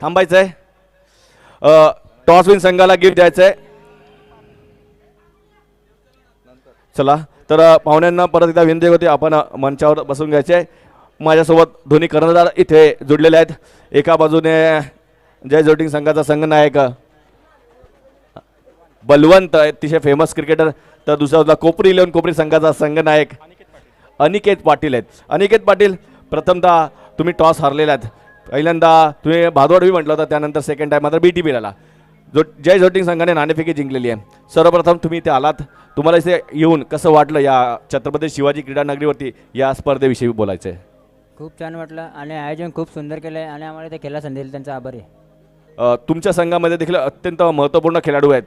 थांबायचं आहे. टॉस विन संघाला गिफ्ट द्यायचं आहे. चला तर पाहुण्यांना परत एकदा विनंती होती, आपण मंचावर बसून घ्यायचे. माझ्यासोबत दोन्ही कर्णधार इथे जुडलेले आहेत. एका बाजूने जय जोटिंग संघाचा संघनायक बलवंत, अतिशय फेमस क्रिकेटर, तर दुसऱ्या बाजूला कोपरी 11 कोपरी संघाचा संघनायक अनिकेत पाटील आहेत. अनिकेत पाटील, प्रथमतः तुम्ही टॉस हरलेला आहेत. पहिल्यांदा तुम्ही भादवडवी म्हटलं होतं, त्यानंतर सेकंड टाइम मात्र BTPL जो जय जोटिंग संघाने नाणेफेकी जिंकलेली आहे. सर्वप्रथम तुम्ही इथे आलात, तुम्हाला इथे येऊन कसं वाटलं? या छत्रपती शिवाजी क्रीडा नगरीवरती या स्पर्धेविषयी बोलायचं आहे.
खूप छान वाटलं आणि आयोजन खूप सुंदर केलं आहे आणि आम्हाला ते खेळायला संधी दिली, त्यांचा आभारी आहे.
तुमच्या संघामध्ये देखील अत्यंत महत्त्वपूर्ण खेळाडू आहेत.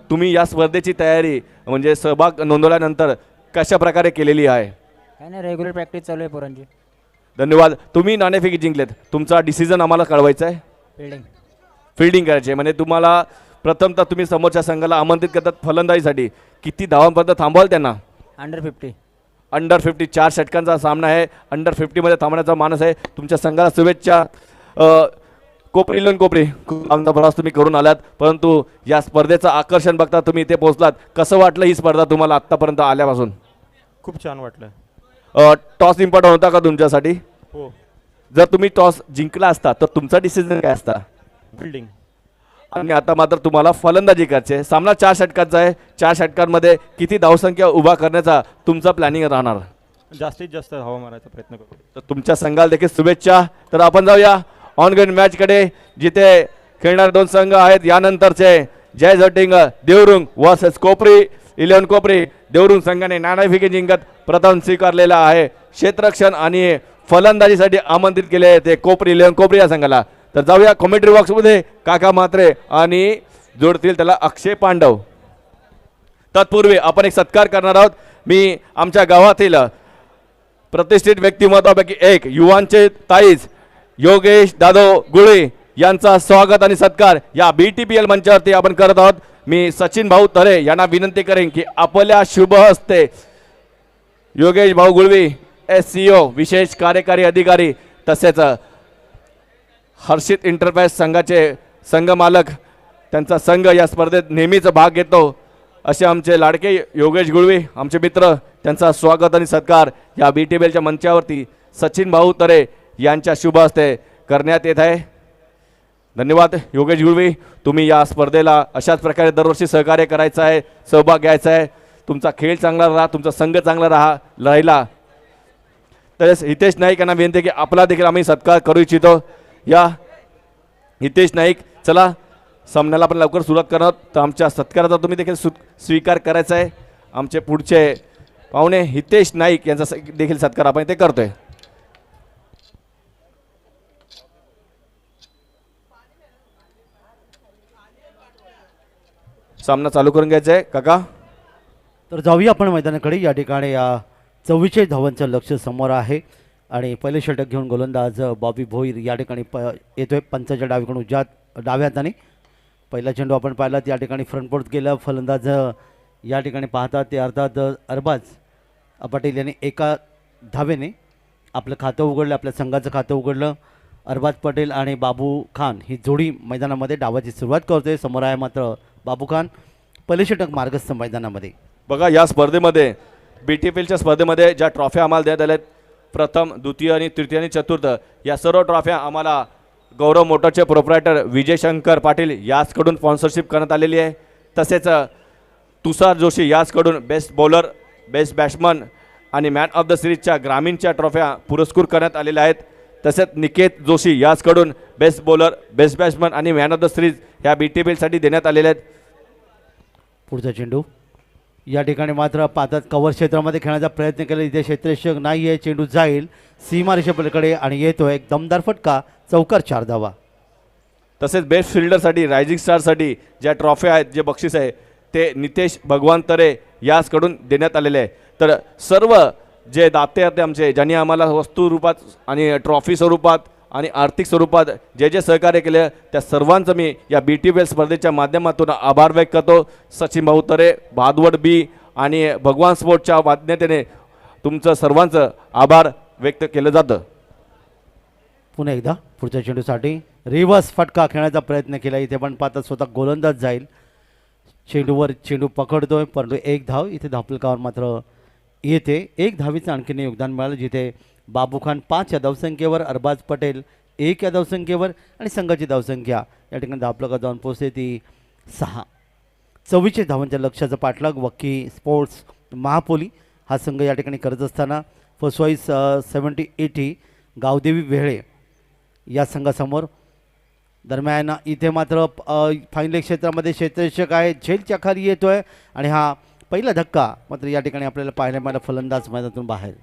तुम्ही या स्पर्धेची तयारी म्हणजे सहभाग नोंदवल्यानंतर कशा प्रकारे केलेली आहे?
काय नाही, रेग्युलर प्रॅक्टिस चालू आहे पोरांची.
धन्यवाद. तुम्ही नाणेफेकी जिंकलेत, तुमचा डिसिजन आम्हाला कळवायचा आहे. फिल्डिंग करायची आहे, म्हणजे तुम्हाला प्रथमतः तुम्ही समोरच्या संघाला आमंत्रित करतात फलंदाजीसाठी. किती धावांपर्यंत थांबवाल त्यांना?
अंडर 50.
अंडर 50 4 षटकांचा सामना आहे. अंडर 50मध्ये थांबण्याचा मानस आहे. तुमच्या संघाला शुभेच्छा. कोपरी 11 कोपरी, खूप आमचा प्रवास तुम्ही करून आलात, परंतु या स्पर्धेचं आकर्षण बघता तुम्ही इथे पोहोचलात. कसं वाटलं ही स्पर्धा तुम्हाला आत्तापर्यंत आल्यापासून?
खूप छान वाटलं.
टॉस इम्पॉर्टंट होता का तुमच्यासाठी?
हो.
जर तुम्ही टॉस जिंकला असता तर तुमचा डिसिजन काय असता?
फिल्डिंग.
आणि आता मात्र तुम्हाला फलंदाजी करायची आहे. सामना 4 षटकांचा आहे. 4 षटकांमध्ये किती धावसंख्या उभा करण्याचा तुमचा प्लॅनिंग राहणार?
जास्तीत जास्त हवा मारायचा प्रयत्न करू.
तर तुमच्या संघाला देखील शुभेच्छा. तर आपण जाऊया ऑनगोइंग मॅचकडे, जिथे खेळणारे 2 संघ आहेत. यानंतरचे जय जोटिंग देवरुंग वर्सेस कोपरी 11 कोपरी. देवरुंग संघाने नाणेफेकी जिंकत प्रथम स्वीकारलेला आहे. क्षेत्ररक्षण आणि फलंदाजीसाठी आमंत्रित केले ते कोपरी 11 कोपरी या संघाला. तर जाऊया कॉमेंट्री बॉक्समध्ये. काका म्हात्रे आणि जोडतील त्याला अक्षय पांडव. तत्पूर्वी आपण एक सत्कार करणार आहोत. मी आमच्या गावातील प्रतिष्ठित व्यक्तिमत्वापैकी एक युवांचे ताईज योगेश दादो गुळे यांचा स्वागत आणि सत्कार या BTPL मंचावरती आपण करत आहोत. मी सचिन भाऊ तरे यांना विनंती करेन की आपल्या शुभ हस्ते योगेश भाऊ गुळवी SCO विशेष कार्यकारी अधिकारी, तसेच हर्षित इंटरप्राइज संघाचे संघ मालक, त्यांचा संघ या स्पर्धेत नेहमीच भाग घेतो असे आमचे लाडके योगेश गुळवी आमचे मित्र, त्यांचा स्वागत आणि सत्कार या BTPLच्या मंचावरती सचिन भाऊ तरे यांच्या शुभ हस्ते करण्यात येत आहे. धन्यवाद योगेश गुळवी. तुम्ही या स्पर्धेला अशाच प्रकारे दरवर्षी सहकार्य करायचं आहे, सहभाग घ्यायचा आहे. तुमचा खेळ चांगला राहा, तुमचा संघ चांगला राहिला. तसेच हितेश नाईक यांना विनंती की आपला देखील आम्ही सत्कार करू इच्छितो. या हितेश नाईक, चला सामन्याला आपण लवकर सुरुवात करणार आहोत, तर आमच्या सत्काराचा तुम्ही देखील स्वीकार करायचा आहे. आमचे पुढचे पाहुणे हितेश नाईक यांचा देखील सत्कार आपण इथे करतोय. सामना चालू करून घ्यायचा आहे काका.
तर जाऊया आपण मैदानाकडे. या ठिकाणी 44 धावांचं लक्ष समोर आहे आणि पहिले षटक घेऊन गोलंदाज बॉबी भोईर या ठिकाणी येतोय पंचाच्या डावीकडून डाव्या हाताने. पहिला चेंडू आपण पाहिला, या ठिकाणी फ्रंटपोर्ट गेला. फलंदाज या ठिकाणी पाहतात ते अर्थात अरबाज पाटील यांनी एका धावेने आपलं खातं उघडलं, आपल्या संघाचं खातं उघडलं. अरबाज पटेल आणि बाबू खान ही जोडी मैदानामध्ये डावाची सुरुवात करतोय. समोर आहे मात्र बाबू खान. पहिले षटक मार्गस्थ मैदानामध्ये.
बघा या स्पर्धेमध्ये BTPLच्या स्पर्धेमध्ये ज्या ट्रॉफ्या आम्हाला देण्यात आल्या, प्रथम द्वितीय आणि तृतीय आणि चतुर्थ, या सर्व ट्रॉफ्या आम्हाला गौरव मोटरचे प्रोप्रायटर विजय शंकर पाटील याचकडून स्पॉन्सरशिप करण्यात आलेली आहे. तसेच तुषार जोशी याचकडून बेस्ट बॉलर, बेस्ट बॅट्समन आणि मॅन ऑफ द सिरीजच्या ग्रामीणच्या ट्रॉफ्या पुरस्कृत करण्यात आलेल्या आहेत. तसेच निकेत जोशी याचकडून बेस्ट बॉलर, बेस्ट बॅट्समन आणि मॅन ऑफ द सिरीज ह्या BTPLसाठी देण्यात आलेल्या आहेत.
पुढचा चेंडू या ठिकाणी मात्र पातात कव्हर क्षेत्रामध्ये खेळण्याचा प्रयत्न केला. इथे क्षेत्ररक्षक नाही आहे. चेंडू जाईल सीमारेषे पलीकडे आणि येतो एक दमदार फटका, चौकार 4 धावा.
तसेच बेस्ट फिल्डरसाठी, रायझिंग स्टारसाठी ज्या ट्रॉफ्या आहेत, जे बक्षीस आहे ते नितेश भगवान तरे याचकडून देण्यात आलेले आहे. तर सर्व जे दाते आहेत आमचे, ज्यांनी आम्हाला वस्तू रूपात आणि ट्रॉफी स्वरूपात आणि आर्थिक स्वरूपात जे जे सहकार्य केले, त्या सर्वांचं मी या BTPL स्पर्धेच्या माध्यमातून आभार व्यक्त करतो. सचिन भाऊ तरे, भादवड B आणि भगवान स्पोर्टच्या माध्यमेने तुमचं सर्वांचं आभार व्यक्त केलं जातं.
पुन्हा एकदा पुढच्या चेंडूसाठी रिव्हर्स फटका खेळण्याचा प्रयत्न केला. इथे पण पाहता स्वतः गोलंदाज जाईल, चेंडूवर चेंडू पकडतोय, परंतु एक धाव इथे धावफलकावर मात्र येते. एक धावीचं आणखीन योगदान मिळालं, जिथे बाबू खान 5 या धावसंख्येवर, अरबाज पटेल 1 या धावसंख्येवर आणि संघाची धावसंख्या या ठिकाणी धावफलकावर जाऊन पोहोचते ती 6. 44 धावांच्या लक्ष्याचं पाठलाग वक्की स्पोर्ट्स महापोली हा संघ या ठिकाणी करत असताना फसवाईस 70-80 गावदेवी वेहळे या संघासमोर. दरम्यान इथे मात्र फाईनल क्षेत्रामध्ये क्षेत्ररक्षक आहे, झेलच्या खाली येतोय आणि हा पहिला धक्का मात्र या ठिकाणी आपल्याला पाहायला मिळाला फलंदाज मैदानातून बाहेर.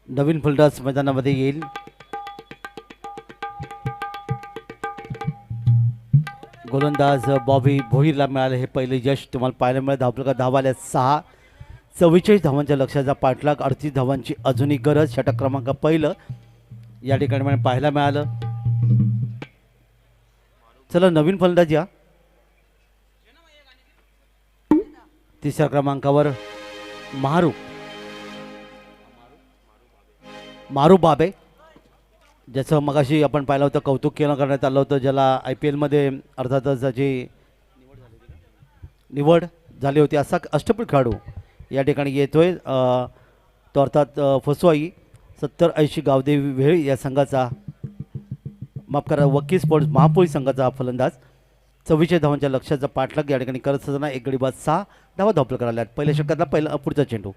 नवीन फलंदाज मैदानामध्ये येईल. गोलंदाज बॉबी भोईरला मिळाले हे पहिले यश तुम्हाला पाहायला मिळालं. धावफलकात धावा आल्या 6. 44 धावांच्या लक्ष्याचा पाठलाग, 38 धावांची अजूनही गरज. षटक क्रमांक पहिलं या ठिकाणी मला पाहायला मिळालं. चला नवीन फलंदाज या. 3ऱ्या क्रमांकावर मारू बाबे, ज्याचं मगाशी आपण पाहिलं होतं कौतुक केलं करण्यात आलं होतं, ज्याला IPLमध्ये अर्थातच ज्याची निवड झाली होती. असा अष्टपैलू खेळाडू या ठिकाणी येतोय. तो अर्थात फसवाई 70-80 गावदेवी वेळ या संघाचा, माफ करा, वकील स्पोर्ट्स महापोली संघाचा फलंदाज. 44 धावांच्या लक्ष्याचा पाठलाग या ठिकाणी करत असताना 1 गडी बाद 6 धावा धावफलक करायला. पहिल्या षटकातला पुढचा चेंडू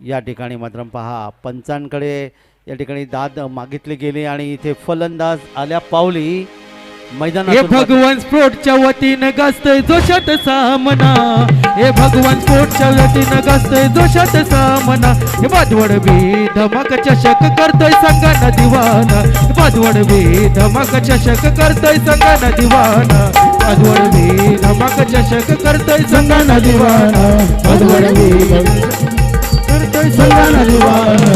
या ठिकाणी मात्र पहा पंचांकडे या ठिकाणी दाद मागितले गेले आणि इथे फलंदाज आल्या पावली मैदानात.
हे भगवान स्पोर्टच्या वतीनं गाजतोय जोशात सामना, हे भगवान स्पोर्टच्या वतीनं गाजतोय जोशात सामना. हे बाजवड बी धमाका चषक करतोय संघाना दिवाना, बाजवड बी धमाका चषक करतोय संघाना दिवाना, बाजवड बी धमाका चषक करतोय संघाना दिवाना, बाजवड बी करतोय संघाना दिवाना.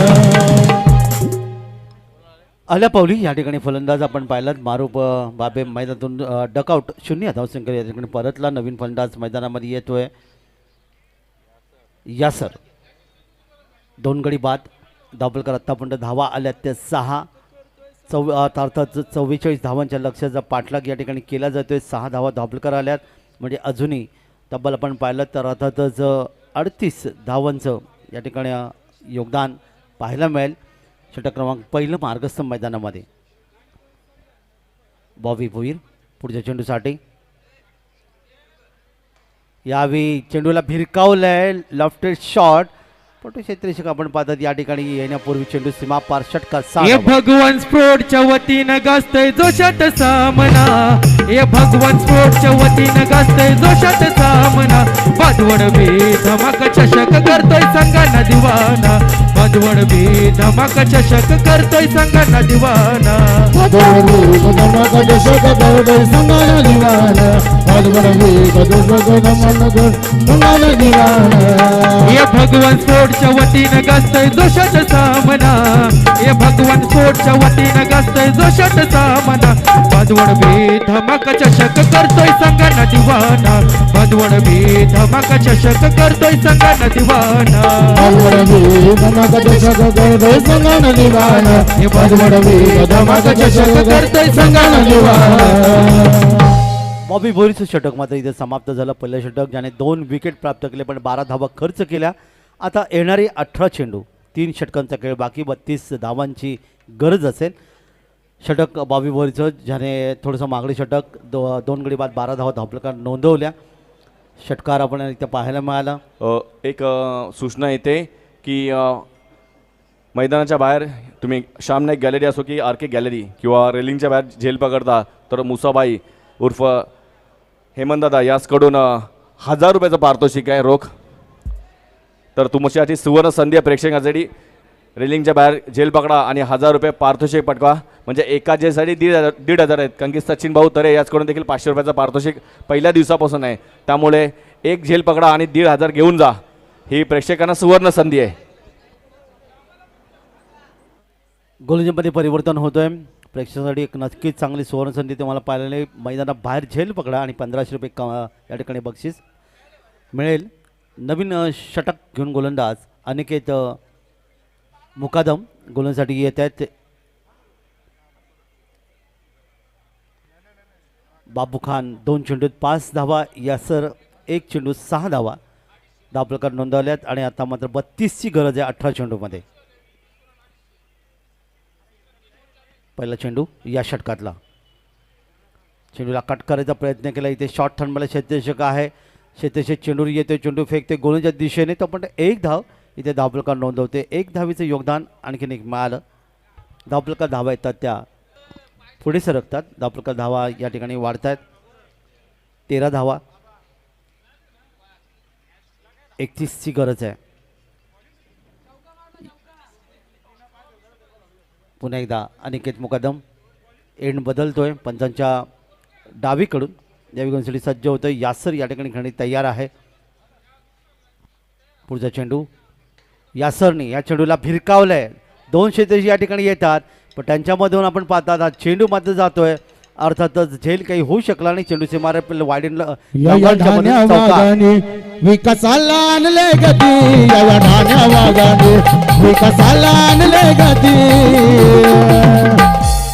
आल्या पावली या ठिकाणी फलंदाज आपण पाहिलात. मारू बाबे मैदानातून डकआउट, 0 धावसंख्या या ठिकाणी परतला. नवीन फलंदाज मैदानामध्ये येतोय यासर. 2 गडी बाद धावफलक आत्तापर्यंत धावा आल्या त्या 6. अर्थात 44 धावांच्या लक्ष्याचा पाठलाग या ठिकाणी केला जातोय. 6 धावा धावफलक आल्यात, म्हणजे अजूनही तब्बल आपण पाहिलं तर अर्थातच 38 धावांचं या ठिकाणी योगदान पाहायला मिळेल. षटक क्रमांक पहिलं मार्गस्थ मैदानामध्ये. बॉबी भोईर पुढच्या चेंडूसाठी यावेळी चेंडूला भिरकावलंय, लेफ्टेड शॉट, पण क्षेत्ररक्षक आपण पाहतात या ठिकाणी येण्यापूर्वी चेंडू सीमा पार. षटकार 6.
हे भगवान स्पोर्टच्या वतीनं गाजतोय जोशात सामना, हे भगवान स्पोर्टच्या वतीनं गाजतोय जोशात सामना. बाजवड बी धमाका चषक करतोय संघाना दिवाना, बाजवड बी धमाका चषक करतोय संघाना दिवाना,
बाजवड बी धमाका चषक करतोय संघाना दिवाना, बाजवड बी धमाका चषक संघाना दिवाना.
हे भगवान स्पोर्टच्या वतीनं गाजतोय जोशात सामना, हे भगवान स्पोर्टच्या वतीनं गाजतोय जोशात सामना. बाजवड बी धमाका चषक करतोय संघाना दिवाना, बाजवड बी धमाका चषक करतोय संघाना दिवाना,
बाजवड बी धमाका चषक करतोय संघाना दिवाना,
हे बाजवड बी धमाका चषक करतोय संघाना दिवाना.
बॉबी भोईरचं षटक मात्र इथे समाप्त झालं. पहिलं षटक ज्याने 2 विकेट प्राप्त केले पण 12 धावा खर्च केल्या. आता येणारे 18 चेंडू, 3 षटकांचा खेळ बाकी, 32 धावांची गरज असेल. षटक बॉबी भोईरचं ज्याने थोडंसं मागणी षटक 2 गडी बाद 12 धावा धावफलकात नोंदवल्या. षटकार आपण इथे पाहायला मिळाला.
एक सूचना येते की मैदानाच्या बाहेर तुम्ही श्यामनाईक गॅलरी असो की RK गॅलरी किंवा रेलिंगच्या बाहेर झेल पकडता तर मुसाबाई उर्फ हेमंतदादा याचकडून 1000 रुपयाचं पारितोषिक आहे रोख. तर तुमच्यासाठी सुवर्ण संधी प्रेक्षकांसाठी रेलिंगच्या बाहेर झेल पकडा आणि 1000 रुपये पारितोषिक पटका. म्हणजे एका झेलसाठी 1,500 आहेत. कारण की सचिन भाऊ तरे याचकडून देखील 500 रुपयाचं पारितोषिक पहिल्या दिवसापासून आहे. त्यामुळे एक झेल पकडा आणि 1,500 घेऊन जा. ही प्रेक्षकांना सुवर्ण संधी आहे.
गोलंदाजीमध्ये परिवर्तन होतोय. प्रेक्षकांसाठी एक नक्कीच चांगली सुवर्ण संधी तुम्हाला पाहिलेली. मैदानाबाहेर झेल पकडा आणि 1500 रुपये या ठिकाणी बक्षीस मिळेल. नवीन षटक घेऊन गोलंदाज अनिकेत मुकादम गोलंदाजीसाठी येत आहेत. बाबू खान 2 चेंडूत 5 धावा, यासर 1 चेंडू 6 धावा धावप्रकार नोंदवल्यात आणि आता मात्र 32ची गरज आहे 18 चेंडूमध्ये. पहिला चेंडू या षटकातला. चेंडूला कट करायचा प्रयत्न केला. इथे शॉर्ट थंडमध्ये क्षेत्ररक्षक आहे. क्षेत्ररक्षक चेंडूवर येते, चेंडू फेकते गोलंदाजीच्या दिशेने. तो पण एक धाव इथे धावप्रकार नोंदवते. एक धावीचं योगदान आणखीन एक मिळालं. धावप्रकार धावा येतात त्या पुढे सरकतात. धावप्रकार धावा या ठिकाणी वाढत आहेत. 13 धावा, 31ची गरज आहे. पुन्हा एकदा अनिकेत मुकादम एंड बदलतोय पंचांच्या डावीकडून. या विकेंडसाठी सज्ज होतोय. यासर या ठिकाणी खेळणी तयार आहे. पुढचा चेंडू यासरने या चेंडूला भिरकावलंय. 2 क्षेत्रशी या ठिकाणी येतात पण त्यांच्यामधून आपण पाहतात हा चेंडू मात्र जातोय. अर्थातच झेल काही होऊ शकला नाही. चेंडू सीमारे
या ढाण्या वागाने विकासाला आणले गती. या ढाण्या वागाने विकासाला आणले गती.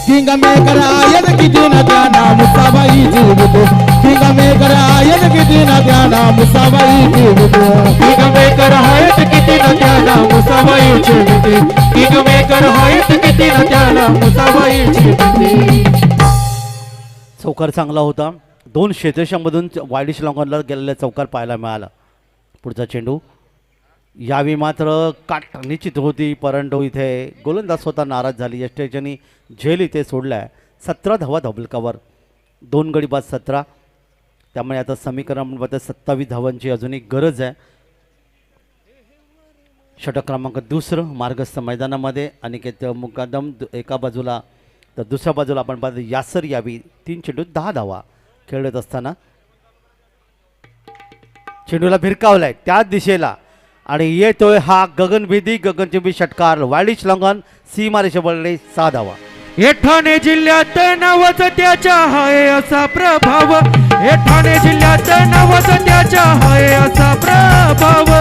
किंग मेकर आयन किती ना त्याना मुसाबाई जीवतो. किंग मेकर आयन किती ना त्याना मुसाबाई जीवतो.
किंग मेकर आहेत किती ना त्याला मुसाबाई चिडते. किंग मेकर आहेत किती ना त्याला मुसाबाई चिडते.
चौकार चांगला होता. 2 क्षेत्रशांमधून वायडिश लॉंगॉनला गेलेला चौकार पाहायला मिळाला. पुढचा चेंडू यावेळी मात्र काट निश्चित होती परंतु इथे गोलंदाज स्वतः नाराज झाली. यष्टेच्यानी झेल इथे सोडलाय. 17 धावा धाबलकावर. 2 गडी बाद 17. त्यामुळे आता समीकरण 27 धावांची अजूनही गरज आहे. षटक क्रमांक 2 मार्गस्थ मैदानामध्ये अनिकेत मुकादम एका बाजूला तर दुसऱ्या बाजूला आपण पाहतो यासर यावी 3 चेंडू 10 धावा खेळत असताना चेंडूला भिरकावलाय त्याच दिशेला आणि येतोय हा गगनभेदी गगनचुंबी षटकार. वायडिश लॉंगॉन सीमारेषेवरले 6 धावा.
हे ठाणे जिल्ह्यात नावाचा त्याच्या हाय असा प्रभाव. हे ठाणे जिल्ह्यात नावाचा त्याच्या हाय असा प्रभाव.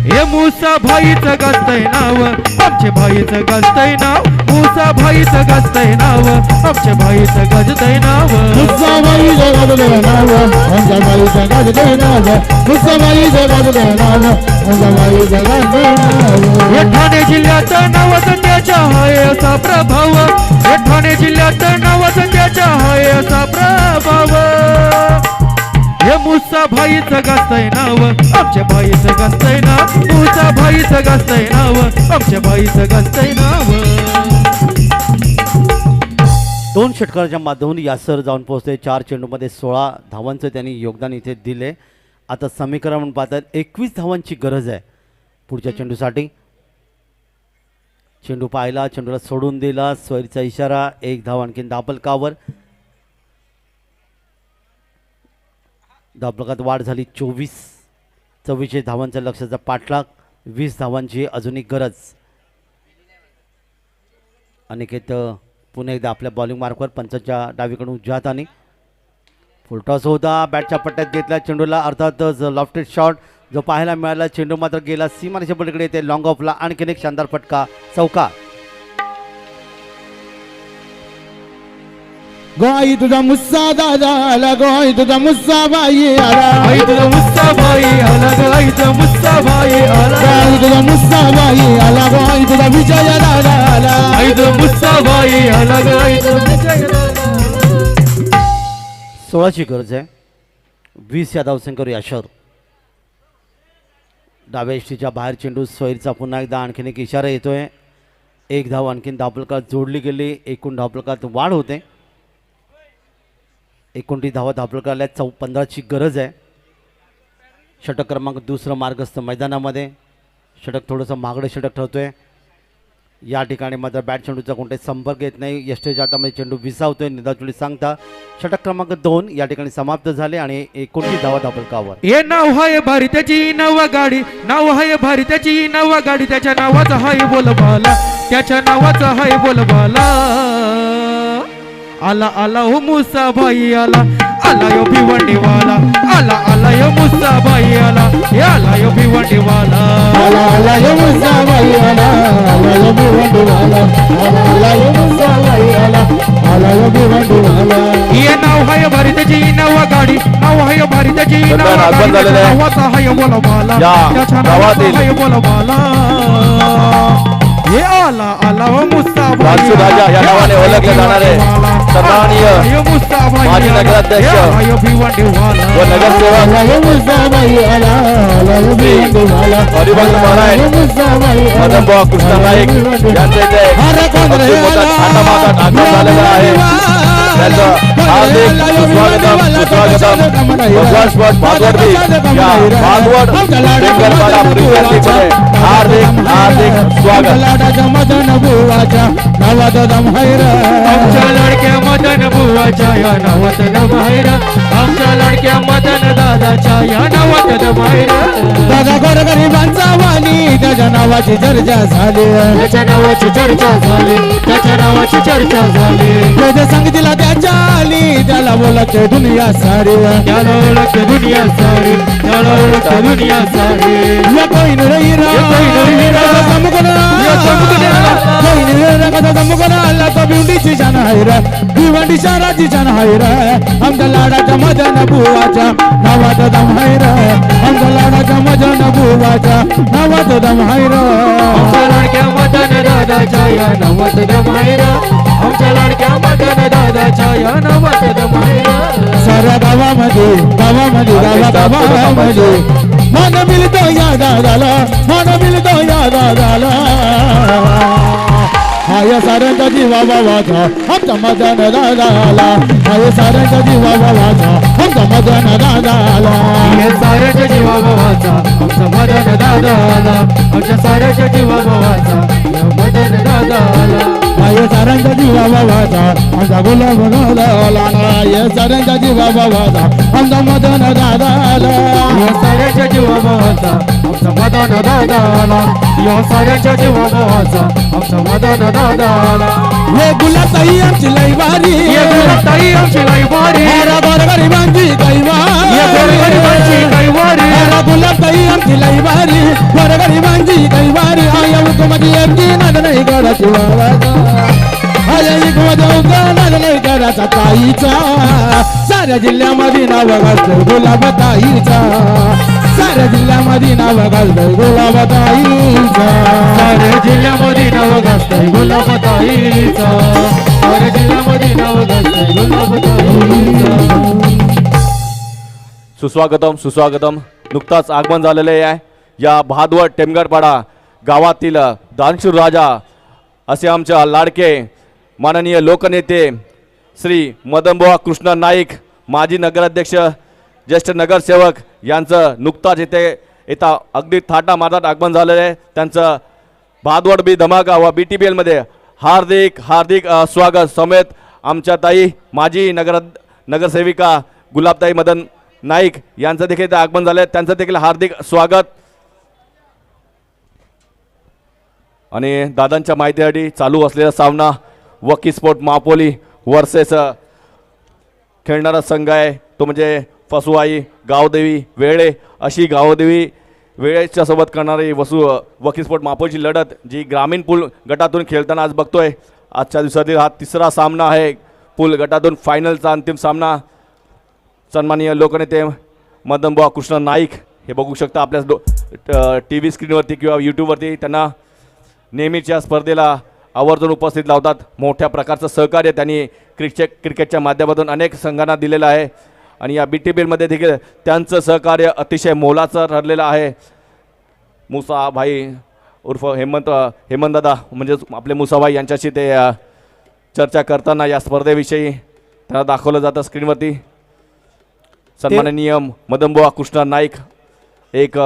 हे मुसा भाईचं गाजतंय नाव आमचे भाईचं गाजतंय नाव. मुसा भाईचं गाजतंय नाव आमचे भाईचं गाजतंय नाव.
मुसाबाई जगाजले नाव आमच्या बाईचं गाजले नाव. मुसाबाई जगाजले नाव आमच्या बाईचं गाजले नाव.
हे ठाणे जिल्ह्यात नावाचा त्याच्या हाय असा प्रभाव. हे ठाणे जिल्ह्यात नावाचा त्याच्या हाय असा प्रभाव. हे मुसा भाईचं गाजतंय नाव आमच्या भाईचं गाजतंय नाव. मुसा भाईचं गाजतंय नाव आमच्या भाईचं गाजतंय नाव.
2 षटकाराच्या माध्यमातून यासर जाऊन पोहोचते. 4 चेंडूमध्ये 16 धावांचं त्यांनी योगदान इथे दिले. आता समीकरण म्हणून पाहतात 21 धावांची गरज आहे पुढच्या चेंडूसाठी. चेंडू पाहिला, चेंडूला सोडून दिला. स्वैरीचा इशारा. 1 धाव आणखीन धापलकावर. धापलकात वाढ झाली 24 धावांचा लक्ष्याचा पाठलाग. 20 धावांची अजूनही गरज. अनिकेत पुन्हा एकदा आपल्या बॉलिंग मार्कवर पंचांच्या डावीकडून उजव्यात आणि फुलटॉस होता. बॅटच्या पट्ट्यात घेतला चेंडूला. अर्थातच लॉफ्टेड शॉट जो पाहायला मिळाला. चेंडू मात्र गेला सीमारेषा पलीकडे येते लॉंग ऑफला. आणखीन एक शानदार फटका चौका.
गोई तुझा मुस्सा दादा आला. गोई तुझा मुस्सा बाई आला.
आई तुझा मुस्सा भाई आला ग. आई तुझा मुस्सा भाई आला.
गोई तुझा मुस्सा बाई आला. गोई तुझा विजय दादा आला.
आई तुझा मुस्सा भाई आला ग. आई तुझा विजय दादा.
16ची गरज आहे. 20 या धावसंख्येवर याशर. डाव्या एष्टीच्या बाहेर चेंडू. स्वैरचा पुन्हा एकदा आणखीन एक इशारा येतोय. 1 धाव आणखीन धावफलकात जोडली गेली. एकूण धावफलकात वाढ होते. 29 धावा धावफलकाला 15ची गरज आहे. षटक क्रमांक 2 मार्गस्थ मैदानामध्ये. षटक थोडंसं महागडं षटक ठरतोय. या ठिकाणी मात्र बॅट चेंडूचा कोणताही संपर्क येत नाही. यष्टीच्या हातामध्ये चेंडू विसावतोय. निदाचुली सांगता षटक क्रमांक 2 या ठिकाणी समाप्त झाले आणि 29 धावा धाबलकावर.
हे नाव हाय भारताची नवा गाडी, नाव हाय भारताची नवा गाडी, त्याच्या नावाचा हाय बोलबाला, त्याच्या नावाचा हाय बोलबाला. आला आला हो मुसा भाई आला, आला यो भिवंडीवाला, आला आला यो मुसा भाई आला, हे आला यो भिवंडीवाला.
आला आला यो मुसाबाई आला, आला यो भिवंडीवाला, आला आला यो मुसाबाई आला, आला यो भिवंडीवाला.
हे नाव हाय भारताची नवा गाडी, नाव हाय भारताची नवा गाडी, त्याच्या नावाचा हाय बोलबाला, त्याच्या नावाचा हाय बोलबाला. हे आला आला हो मुस्ताफा
राजू राजा या नावाने ओळखले जाणारे सन्माननीय माजी नगराध्यक्ष व नगरसेवक
आला यो मुसाबाई आला, आला यो भिवंडीवाला,
हरिभक्त महाराज मदनभाऊ कृष्ण नाईक यांचे इथे अगदी मोठा थाटामाटात आगमन झालेलं आहे. त्यांचं हार्दिक सुस्वागतम सुस्वागतम. भगवान स्पॉट भागवती या भागवत टेंगरपाडा प्रीमियर लीगमध्ये हार्दिक हार्दिक स्वागत.
मदन बुवाच्या नावात दम हैर,
आमच्या लडक्या मदन बुवाच्या या नावात दम हैर, आमच्या लडक्या मदन दादाच्या या नावात दम हैर.
दादा गोरगरिबांचा वाली, त्याच्या नावाची चर्चा झाली,
त्याच्या नावाची चर्चा झाली, त्याच्या नावाची चर्चा झाली.
त्याच्या संगतीला त्याच्या आली, त्याला बोलते दुनिया सारी,
त्याला ओळखते दुनिया सारी, त्याला ओळखते दुनिया सारी.
या कोई नाही भिवंडीची जान हैर, भिवंडी शहराची जान हैर. आमच्या लाडाच्या मदन बुवाच्या नावात दम हैर, आमच्या लाडाच्या मदन बुवाच्या नावात दम हैर.
आमच्या लडक्या मदन दादाच्या या नावात दम हैर, आमच्या लडक्या मदन दादाच्या या नावात दम हैर.
साऱ्या गावामध्ये गावामध्ये मन मिळतो या दादाला, मन मिळतो या दादाला. हाय साऱ्यांचा जीवा बाबाचा आमचा मदन दादाला, हाय साऱ्यांचा जीवा बाबाचा आमचा मदन दादाला.
हे साऱ्याच्या जीवा भावाचा आमचा मदन दादाला, आमच्या साऱ्याच्या जीवा भावाचा या मदन दादाला.
हाय साऱ्यांचा जीवा बाबाचा आमचा गुलाब दादाला, हाय साऱ्यांच्या जीवा बाबाचा आमचा मदन दादाला.
या साऱ्याच्या जीवा भावाचा आमचा मदन दादाला, या साऱ्याच्या जीवा भावाचा आमचा मदन दादाला.
हे गुलाबताई आमची लई भारी,
ये गुलाबताई आमची लई भारी,
हरा गोरगरिबांची कैवारी,
ये गोरगरिबांची कैवारी.
हरा गुलाबताई आमची लई भारी, गोरगरिबांची कैवारी. आया हुकुमती एकटी नाद नाही करायची वावाचा, आया हुकुमती नाद नाही करायचा ताईचा. साऱ्या जिल्ह्यामध्ये नाव गाजतंय गुलाबताईचा, साऱ्या जिल्ह्यामध्ये नाव गाजतंय गुलाबताईचा.
साऱ्या जिल्ह्यामध्ये नाव गाजतंय गुलाबताईचा, साऱ्या जिल्ह्यामध्ये नाव गाजतंय गुलाबताईचा.
सुस्वागतम सुस्वागतम. नुकताच आगमन झालेले आहे या भादवड टेमगरपाडा गावातील दानशूर राजा असे आमच्या लाडके माननीय लोकनेते श्री मदनबुवा कृष्ण नाईक, माजी नगराध्यक्ष ज्येष्ठ नगरसेवक यांचं नुकताच येता अगदी थाटा मारतात आगमन झालेलं आहे. त्यांचं भादवड बी धमाका व BTPL हार्दिक हार्दिक स्वागत. समेत आमच्या ताई माजी नगरसेविका गुलाबताई मदन नाईक यांचं देखील आगमन झालं आहे, त्यांचं देखील हार्दिक स्वागत. आणि दादांच्या माहितीसाठी चालू असलेला सामना वकी स्पोर्ट मापोली वर्सेस खेळणारा संघ आहे तो म्हणजे फसुआई गावदेवी वेळे. अशी गावदेवी वेळेच्या सोबत करणारी वकी स्पोर्ट मापोलीची लढत जी ग्रामीण पूल गटातून खेळताना आज बघतोय. आजच्या दिवसातील हा तिसरा सामना आहे पूल गटातून फायनलचा अंतिम सामना. सन्माननीय लोकनेते मदनबुवा कृष्ण नाईक हे बघू शकता आपल्या TV स्क्रीनवरती किंवा यूट्यूबवरती. त्यांना नेहमीच्या स्पर्धेला आवर्जून उपस्थित लावतात. मोठ्या प्रकारचं सहकार्य त्यांनी क्रिकेटच्या माध्यमातून अनेक संघांना दिलेलं आहे आणि या BTPL देखील त्यांचं सहकार्य अतिशय मोलाचं ठरलेलं आहे. मुसाभाई उर्फ हेमंतदादा म्हणजेच आपले मुसाभाई यांच्याशी ते चर्चा करताना या स्पर्धेविषयी त्यांना दाखवलं जातं स्क्रीनवरती. सन्माननीय मदनबुवा कृष्ण नाईक एक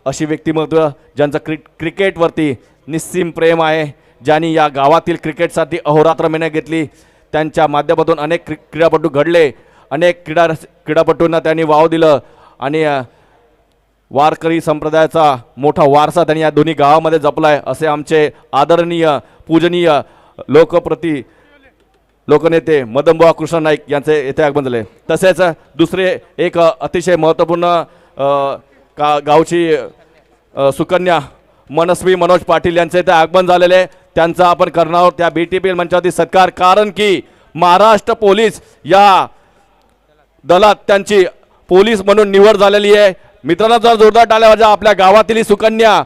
अशी व्यक्तिमत्व ज्यांचं क्रिकेटवरती निस्सीम प्रेम आहे, ज्यांनी या गावातील क्रिकेटसाठी अहोरात्र मेहनत घेतली. त्यांच्या माध्यमातून अनेक क्रीडापटू घडले, अनेक क्रीडापटूंना त्यांनी वाव दिलं आणि वारकरी संप्रदायाचा मोठा वारसा त्यांनी या दोन्ही गावामध्ये जपलाय. असे आमचे आदरणीय पूजनीय लोकनेते मदनबुवा कृष्ण नाईक यांचे येथे आगमन झाले. तसेच दुसरे एक अतिशय महत्त्वपूर्ण गावची सुकन्या मनस्वी मनोज पाटील यांचे इथे आगमन झालेले. त्यांचा आपण करणार आहोत त्या BTPL मंचावरती सत्कार, कारण की महाराष्ट्र पोलीस या दलात त्यांची पोलीस म्हणून निवड झालेली आहे. मित्रांनो, जर जोरदार टाळ्या वाजवा. आपल्या गावातील ही सुकन्या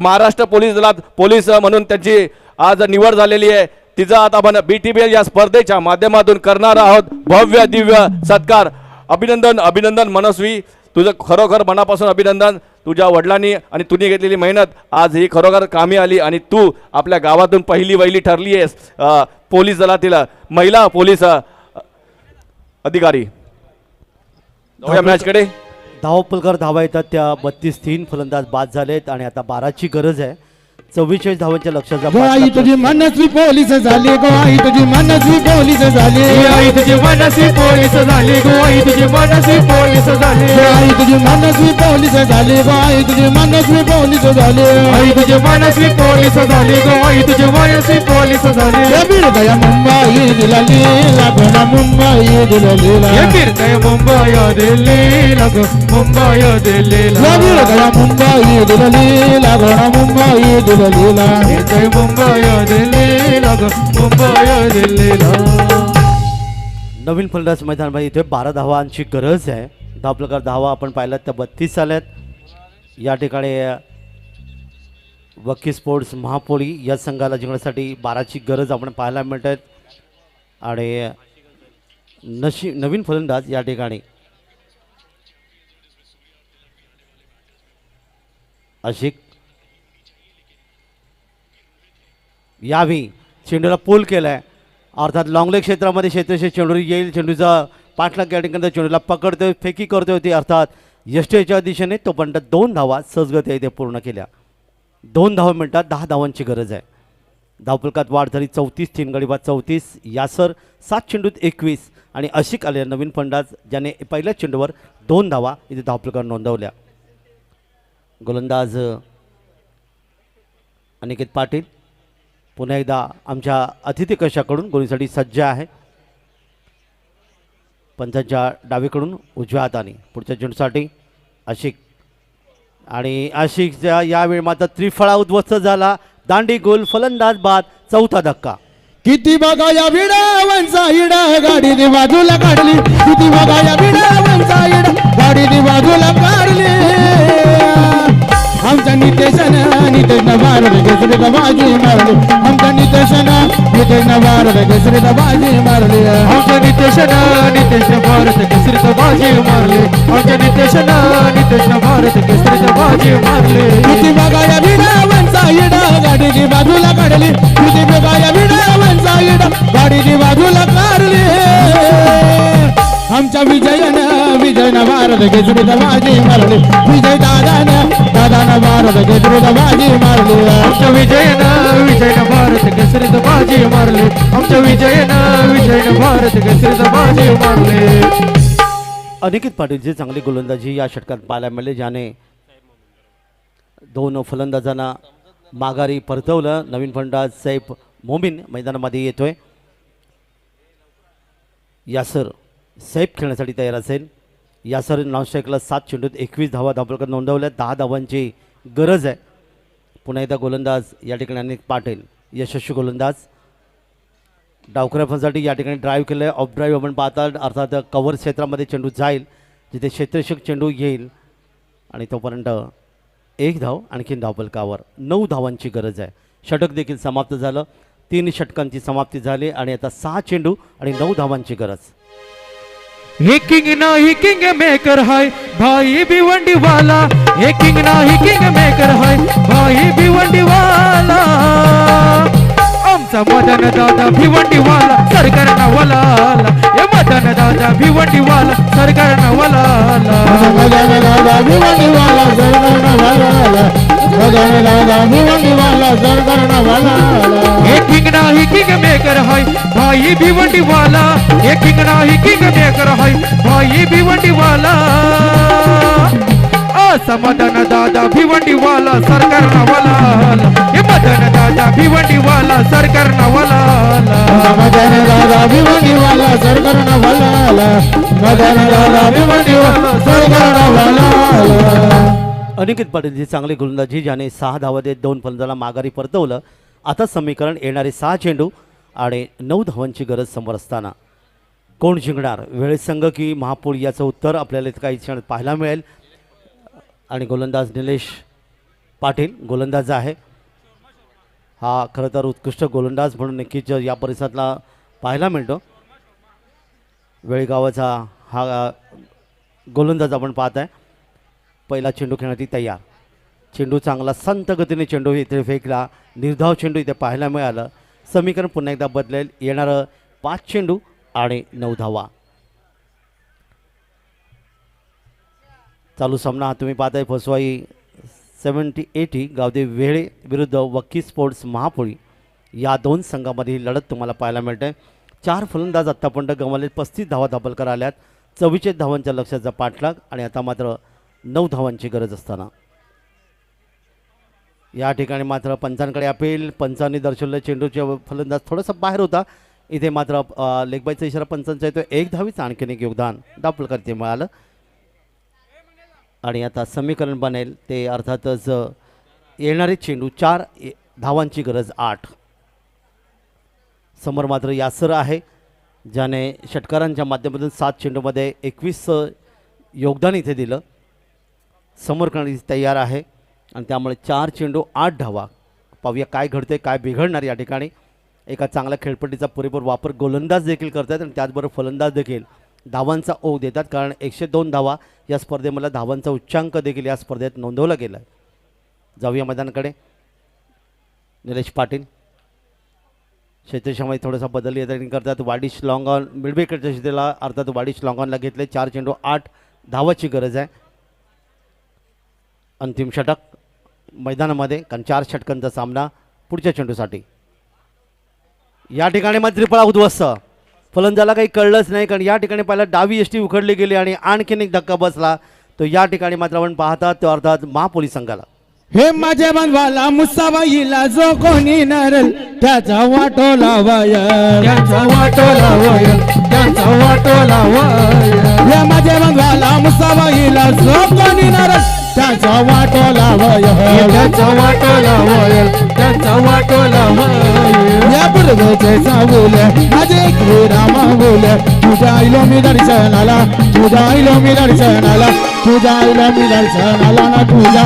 महाराष्ट्र पोलीस दलात पोलीस म्हणून त्यांची आज निवड झालेली आहे. तिचा आता आपण BTPL या स्पर्धेच्या माध्यमातून करणार आहोत भव्य दिव्य सत्कार. अभिनंदन अभिनंदन मनस्वी, तुझं खरोखर मनापासून अभिनंदन. तुझ्या वडिलांनी आणि तुम्ही घेतलेली मेहनत आज ही खरोखर कामी आली आणि तू आपल्या गावातून पहिली वहिली ठरली आहेस पोलीस दलातील महिला पोलीस अधिकारी. या मॅचकडे
धावपलकर धावा येतात त्या 32-3 फलंदाज बाद झालेत आणि आता 12ची गरज आहे. 44 धावांच्या लक्षाचा
आई तुझी मनस्वी पोलीस झाली गो, आई तुझी मनस्वी पोलीस झाली,
आई तुझी मनस्वी पोलीस झाली गो, आई तुझी मनस्वी पोलीस झाली,
आई तुझी मनस्वी पोलीस झाली गो, आई तुझी मनस्वी पोलीस झाली,
आई तुझी मनस्वी पोलीस झाली गो, आई तुझी मनस्वी पोलीस झाली.
बिरदया मुंबई दिलाली लागोना मुंबई दिलाली
फिरतय मुंबई दिल्ली लग मुंबई दिल्ली
बिरदया मुंबई दिलाली लागोना मुंबई दिलाली
फिरतय मुंबई दिल्ली लग मुंबई दिल्लीला.
नवीन फलंदाज मैदानामध्ये इथे 12 धावांची गरज आहे. धावपलकर धावा आपण पाहिलात त्या 32 आल्यात. या ठिकाणी वकी स्पोर्ट्स महापोळी या संघाला जिंकण्यासाठी 12ची गरज आपण पाहायला मिळत आहेत. आणि नवीन फलंदाज या ठिकाणी आशिक यावी चेंडूला पोल केलाय, अर्थात लॉंगलेग क्षेत्रामध्ये क्षेत्रशे चेंडू येईल. चेंडूचा पाठलाग या ठिकाणी चेंडूला पकडतोय, फेकी करतोय होती अर्थात यष्टीच्या दिशेने. तोपर्यंत 2 धावा सहजगत्या इथे पूर्ण केल्या. 2 धावा मिळतात, 10 धावांची गरज आहे. धावपलकात वाढ झाली 34-3 गडीबाद 34. यासर 7 चेंडूत 21 आणि आशिक आले नवीन फलंदाज ज्याने पहिल्याच चेंडूवर 2 धावा इथे धावपलकात नोंदवल्या. गोलंदाज अनिकेत पाटील पुन्हा एकदा आमच्या अतिथी कक्षाकडून गोलीसाठी सज्ज आहे. पंचांच्या डावीकडून उजव्या हाताने पुढच्या चेंडूसाठी आशिक आणि आशिकच्या यावेळी मात्र त्रिफळा उद्ध्वस्त झाला. दांडी गोल, फलंदाज बाद, 4था धक्का.
किती बघा या विडावांचा इडा गाडीने बाजूला काढली, किती बघा या विडावांचा इडा गाडीने बाजूला काढली. आमच्या नितेशनं भारत केसरीला बाजी मारली, आमच्या नितेशनं भारत केसरीला बाजी मारली,
आमच्या नितेशनं भारत केसरीला बाजी मारली, आमच्या नितेशनं भारत केसरीला बाजी मारली.
किती बघा या विडावांचा इडा गाडीने बाजूला काढली, किती बघा या विडावांचा इडा गाडीने बाजूला काढली. आमच्या विजयनं भारत केसरीला बाजी मारली, विजय दादानं भारत केसरीला बाजी मारली,
आमच्या विजयनं भारत केसरीला बाजी मारली, आमच्या विजयनं भारत केसरीला बाजी मारली.
अनिकेत पाटीलची चांगली गोलंदाजी या षटकात पाहायला मिळाली, ज्याने 2 फलंदाजांना माघारी परतवलं. नवीन फलंदाज सैफ मोमीन मैदानामध्ये येतोय. यासर सैफ खेळण्यासाठी तयार असेल. यासर नॉनस्ट्राईकला 7 चेंडूत 21 धावा धावपलकात नोंदवल्या. 10 धावांची गरज आहे. पुन्हा एकदा गोलंदाज या ठिकाणी अनिकेत पाटील यशस्वी गोलंदाज. डावखऱ्यासाठी या ठिकाणी ड्राईव्ह केलं आहे. ऑफ ड्राईव्ह आपण पाहता अर्थात कव्हर क्षेत्रामध्ये चेंडू जाईल, जिथे क्षेत्ररक्षक चेंडू येईल आणि तोपर्यंत 1 धाव आणखीन धावपलकावर. 9 धावांची गरज आहे. षटक देखील समाप्त झालं. 3 षटकांची समाप्ती झाली आणि आता 6 चेंडू आणि 9 धावांची गरज.
हे किंग नाही किंग मेकर हाय भाई भिवंडी वाला, हे किंग नाही किंग मेकर हाय भाई भिवंडी वाला. आमचा मदन दादा भिवंडी वाला सरकार नावाला, हे मदन दादा भिवंडी वाला सरकार नावाला.
दादा भिवंडी वाला सरकार नावाला, दादा भिवंडी वाला सरकार नावाला.
नाही किंग मेकर हाय भाई भिवंडी वाला, हे किंग नाही किंग मेकर हाय भाई भिवंडी वाला. समाधान दादा भिवंडी वाला सरकार नवाला, हे मदन दादा भिवंडी वाला सरकार नवाला.
मदन दादा भिवंडी वाला सरकार नवाला, मदन दादा भिवंडी वाला सरकार नवाला.
अनिकेत पाटीलची चांगली गोलंदाजी, ज्याने 6 धावा देत 2 फलंदाजांना माघारी परतवलं. आता समीकरण येणारे 6 चेंडू आणि 9 धावांची गरज समोर असताना कोण जिंकणार, वेळेत संघ की महापूर, याचं उत्तर आपल्याला काही क्षण पाहायला मिळेल. आणि गोलंदाज निलेश पाटील गोलंदाज आहे. हा खरं तर उत्कृष्ट गोलंदाज म्हणून नक्कीच या परिसरातला पाहायला मिळतो. वेळगावाचा हा गोलंदाज आपण पाहत आहे. पहिला चेंडू खेळण्याची तयार, चेंडू चांगला संत गतीने चेंडू इथे फेकला, निर्धाव चेंडू इथे पाहायला मिळालं. समीकरण पुन्हा एकदा बदलेल, येणारं 5 चेंडू आणि 9 धावा. चालू सामना तुम्ही पाहताय फसवाई 70-80 गावदेव वेळे विरुद्ध वक्की स्पोर्ट्स महापुरी, या 2 संघामधील लढत तुम्हाला पाहायला मिळते. 4 फलंदाज आत्तापर्यंत गमावले, 35 धावा दाखल आल्यात, 44 धावांच्या लक्ष्याचा पाठलाग आणि आता मात्र 9 धावांची गरज असताना या ठिकाणी मात्र पंचांकडे अपील. पंचांनी दर्शवलं चेंडूचे फलंदाज थोडासा बाहेर होता, इथे मात्र लेगबाईचा इशारा पंचांचा येतो. 1 धावीचं आणखीन एक योगदान दाखल करते मिळालं. आणि आता समीकरण बनेल ते अर्थातच येणारे चेंडू 4 धावांची गरज 8. समोर मात्र यासर आहे, ज्याने षटकारांच्या माध्यमातून 7 चेंडूमध्ये 21 योगदान इथे दिलं. समोर करण्याची तयार आहे आणि त्यामुळे 4 चेंडू 8 धावा. पाहूया काय घडते, काय बिघडणार या ठिकाणी. एका चांगल्या खेळपट्टीचा पुरेपूर वापर गोलंदाज देखील करतात आणि त्याचबरोबर फलंदाज देखील धावांचा ओघ देतात, कारण 102 धावा या स्पर्धेमध्ये धावांचा उच्चांक देखील या स्पर्धेत नोंदवला गेला आहे. जाऊया मैदानाकडे. निलेश पाटील क्षेत्रक्षमतेत थोडासा बदल येत करतात. वाडिश लॉंग ऑन मिडविकेटच्या क्षेत्राला अर्थात वाडिश लॉंग ऑनला घेतले. 4 चेंडू 8 धावाची गरज आहे. अंतिम षटक मैदानामध्ये, कारण 4 षटकांचा सामना पुढच्या चेंडूसाठी. या ठिकाणी मात्र त्रिफळा उद्ध्वस्त, फलंदाजाला काही कळलंच नाही, कारण या ठिकाणी पहिला डावी यष्टी उखडली गेली आणि आणखीन एक धक्का बसला. तो या ठिकाणी मात्र आपण पाहतात तो अर्थात महापोलीस संघाला.
हे माझे बनवाला मुसाबाईला जो कोणी नरल त्याचा वाटोला वायल,
त्यांचा वाटोला वयल, त्यांचा वाटोला वयल.
हे माझे बनवाला मुसाबाईला जो कोणी नरल त्याचा वाटोला वायल,
त्यांचा वाटोला वयल, त्यांचा वाटोला वयल.
या पूर्वेचे सावूल माझे रामा बोल, तुझ्या आईलो मी दर्शनाला, तुझ्या आईलो मी दर्शनाला, तुझ्या आईलो मी दर्शनाला ना, तुझ्या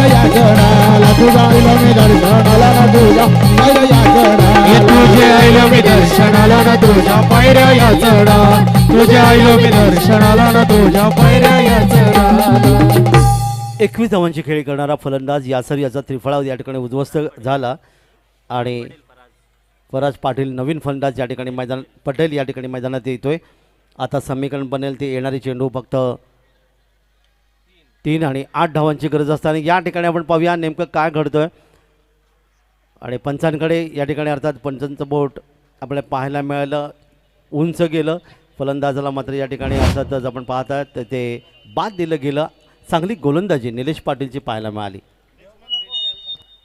या जनाला, तुझ्या आईलो मी दर्शनाला ना, तुझ्या या जनाला.
तुझे आईलो मी दर्शनाला ना, तुझ्या पायऱ्या या चढा. तुझे आईलो मी दर्शनाला ना, तुझ्या पायऱ्या या चढा.
21 धावांची खेळी करणारा फलंदाज यासर याचा त्रिफळा या ठिकाणी उद्ध्वस्त झाला आणि फराज पाटील नवीन फलंदाज या ठिकाणी मैदान पटेल या ठिकाणी मैदानात येतोय. आता समीकरण बनेल ते येणारी चेंडू फक्त 3 आणि 8 धावांची गरज असताना या ठिकाणी आपण पाहूया नेमकं काय घडतंय. आणि पंचांकडे या ठिकाणी अर्थात पंचांचं बोट आपल्याला पाहायला मिळालं, उंच गेलं. फलंदाजाला मात्र या ठिकाणी अर्थातच आपण पाहतात ते बाद दिलं गेलं. चांगली गोलंदाजी निलेश पाटीलची पाहायला मिळाली.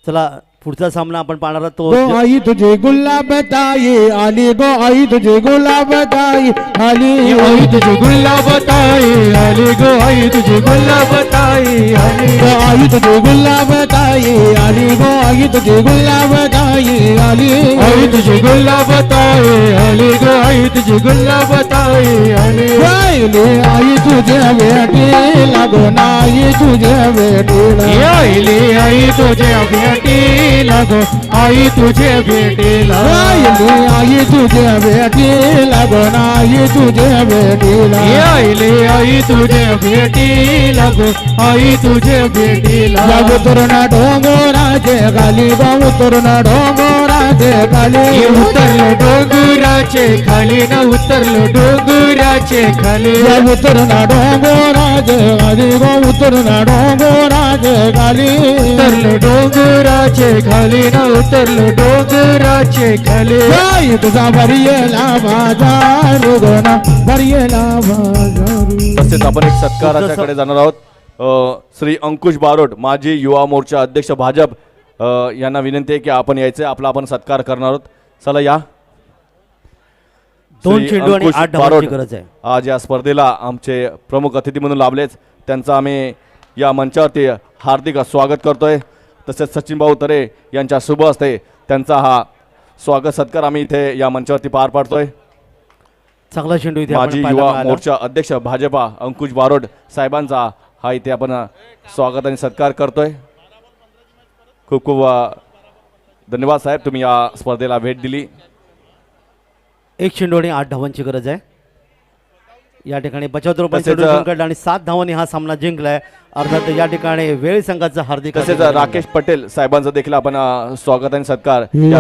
चला पुढचा सामना आपण पाहणार आहोत तो
गो आई तुझे गुलाब ताई आली, गो आई तुझे गुलाब ताई आली,
आई तुझे गुलाब ताई आली, गो आई तुझे गुलाब ताई आली.
गो आई तुझे गुलाब ताई आली, गो आई तुझे गुलाब ताई आली,
आई तुझे गुलाब ताई आली, गो आई तुझे गुलाब ताई आली.
आईली आई तुझ्या भेटी लागो नाही तुझ्या भेटीला,
आईली आई तुझ्या भेटीला गो, आई तुझ्या भेटीला.
आईली आई तुझ्या भेटी लागो नाही तुझ्या भेटीला,
आईली आई तुझ्या भेटीला गो, आई तुझ्या भेटीला.
उतरणा डोंगराचे खाली, उतरणा डोंगराचे खाली,
उतरलो डोंगराचे खाली ना, उतरलो डोंगराचे डोंगराचे खाली
उतरना डोंगराज खाली गो उतरना डोंगराज खाली
उतरलो डोंगराचे खाली ना उतरलो डोंगराचे खाली
गाई तुझा भरियेला बाजार गोना भरियेला बाजार
तसेच आपण एक सत्काराच्याकडे जाणार आहोत. श्री अंकुश बारोट माजी युवा मोर्चा अध्यक्ष भाजप यांना विनंती आहे की आपण यायचे आपण सत्कार करणार आहोत. चला या.
2
श्री
चेंडू आणि
अंकुश
8
बारोट
धावांची गरज आहे.
आज या स्पर्धेला आमचे प्रमुख अतिथी म्हणून लाभलेच. त्यांचं आम्ही या मंचावरती हार्दिक स्वागत करतोय. तसेच सचिन भाऊ तरे यांच्या शुभ हस्ते त्यांचा हा स्वागत सत्कार आम्ही इथे या मंचावरती पार पाडतोय.
चांगला चेंडू इथे
माजी
आपण पाहायला
युवा
मिळाला.
मोर्चा अध्यक्ष भाजपा अंकुश बारोट साहेबांचा हा इथे आपण स्वागत आणि सत्कार करतोय. खूप खूप धन्यवाद साहेब, तुम्ही या स्पर्धेला भेट दिली.
1 चेंडू आणि 8 धावांची गरज आहे. या ठिकाणी बचाव
तसेच,
आणि 7 धावांनी हा सामना जिंकलाय. अर्थात या ठिकाणी वेळ संघाचं हार्दिक
तसेच
अभिनंदन.
राकेश पटेल साहेबांचा देखील आपण स्वागत आणि सत्कार या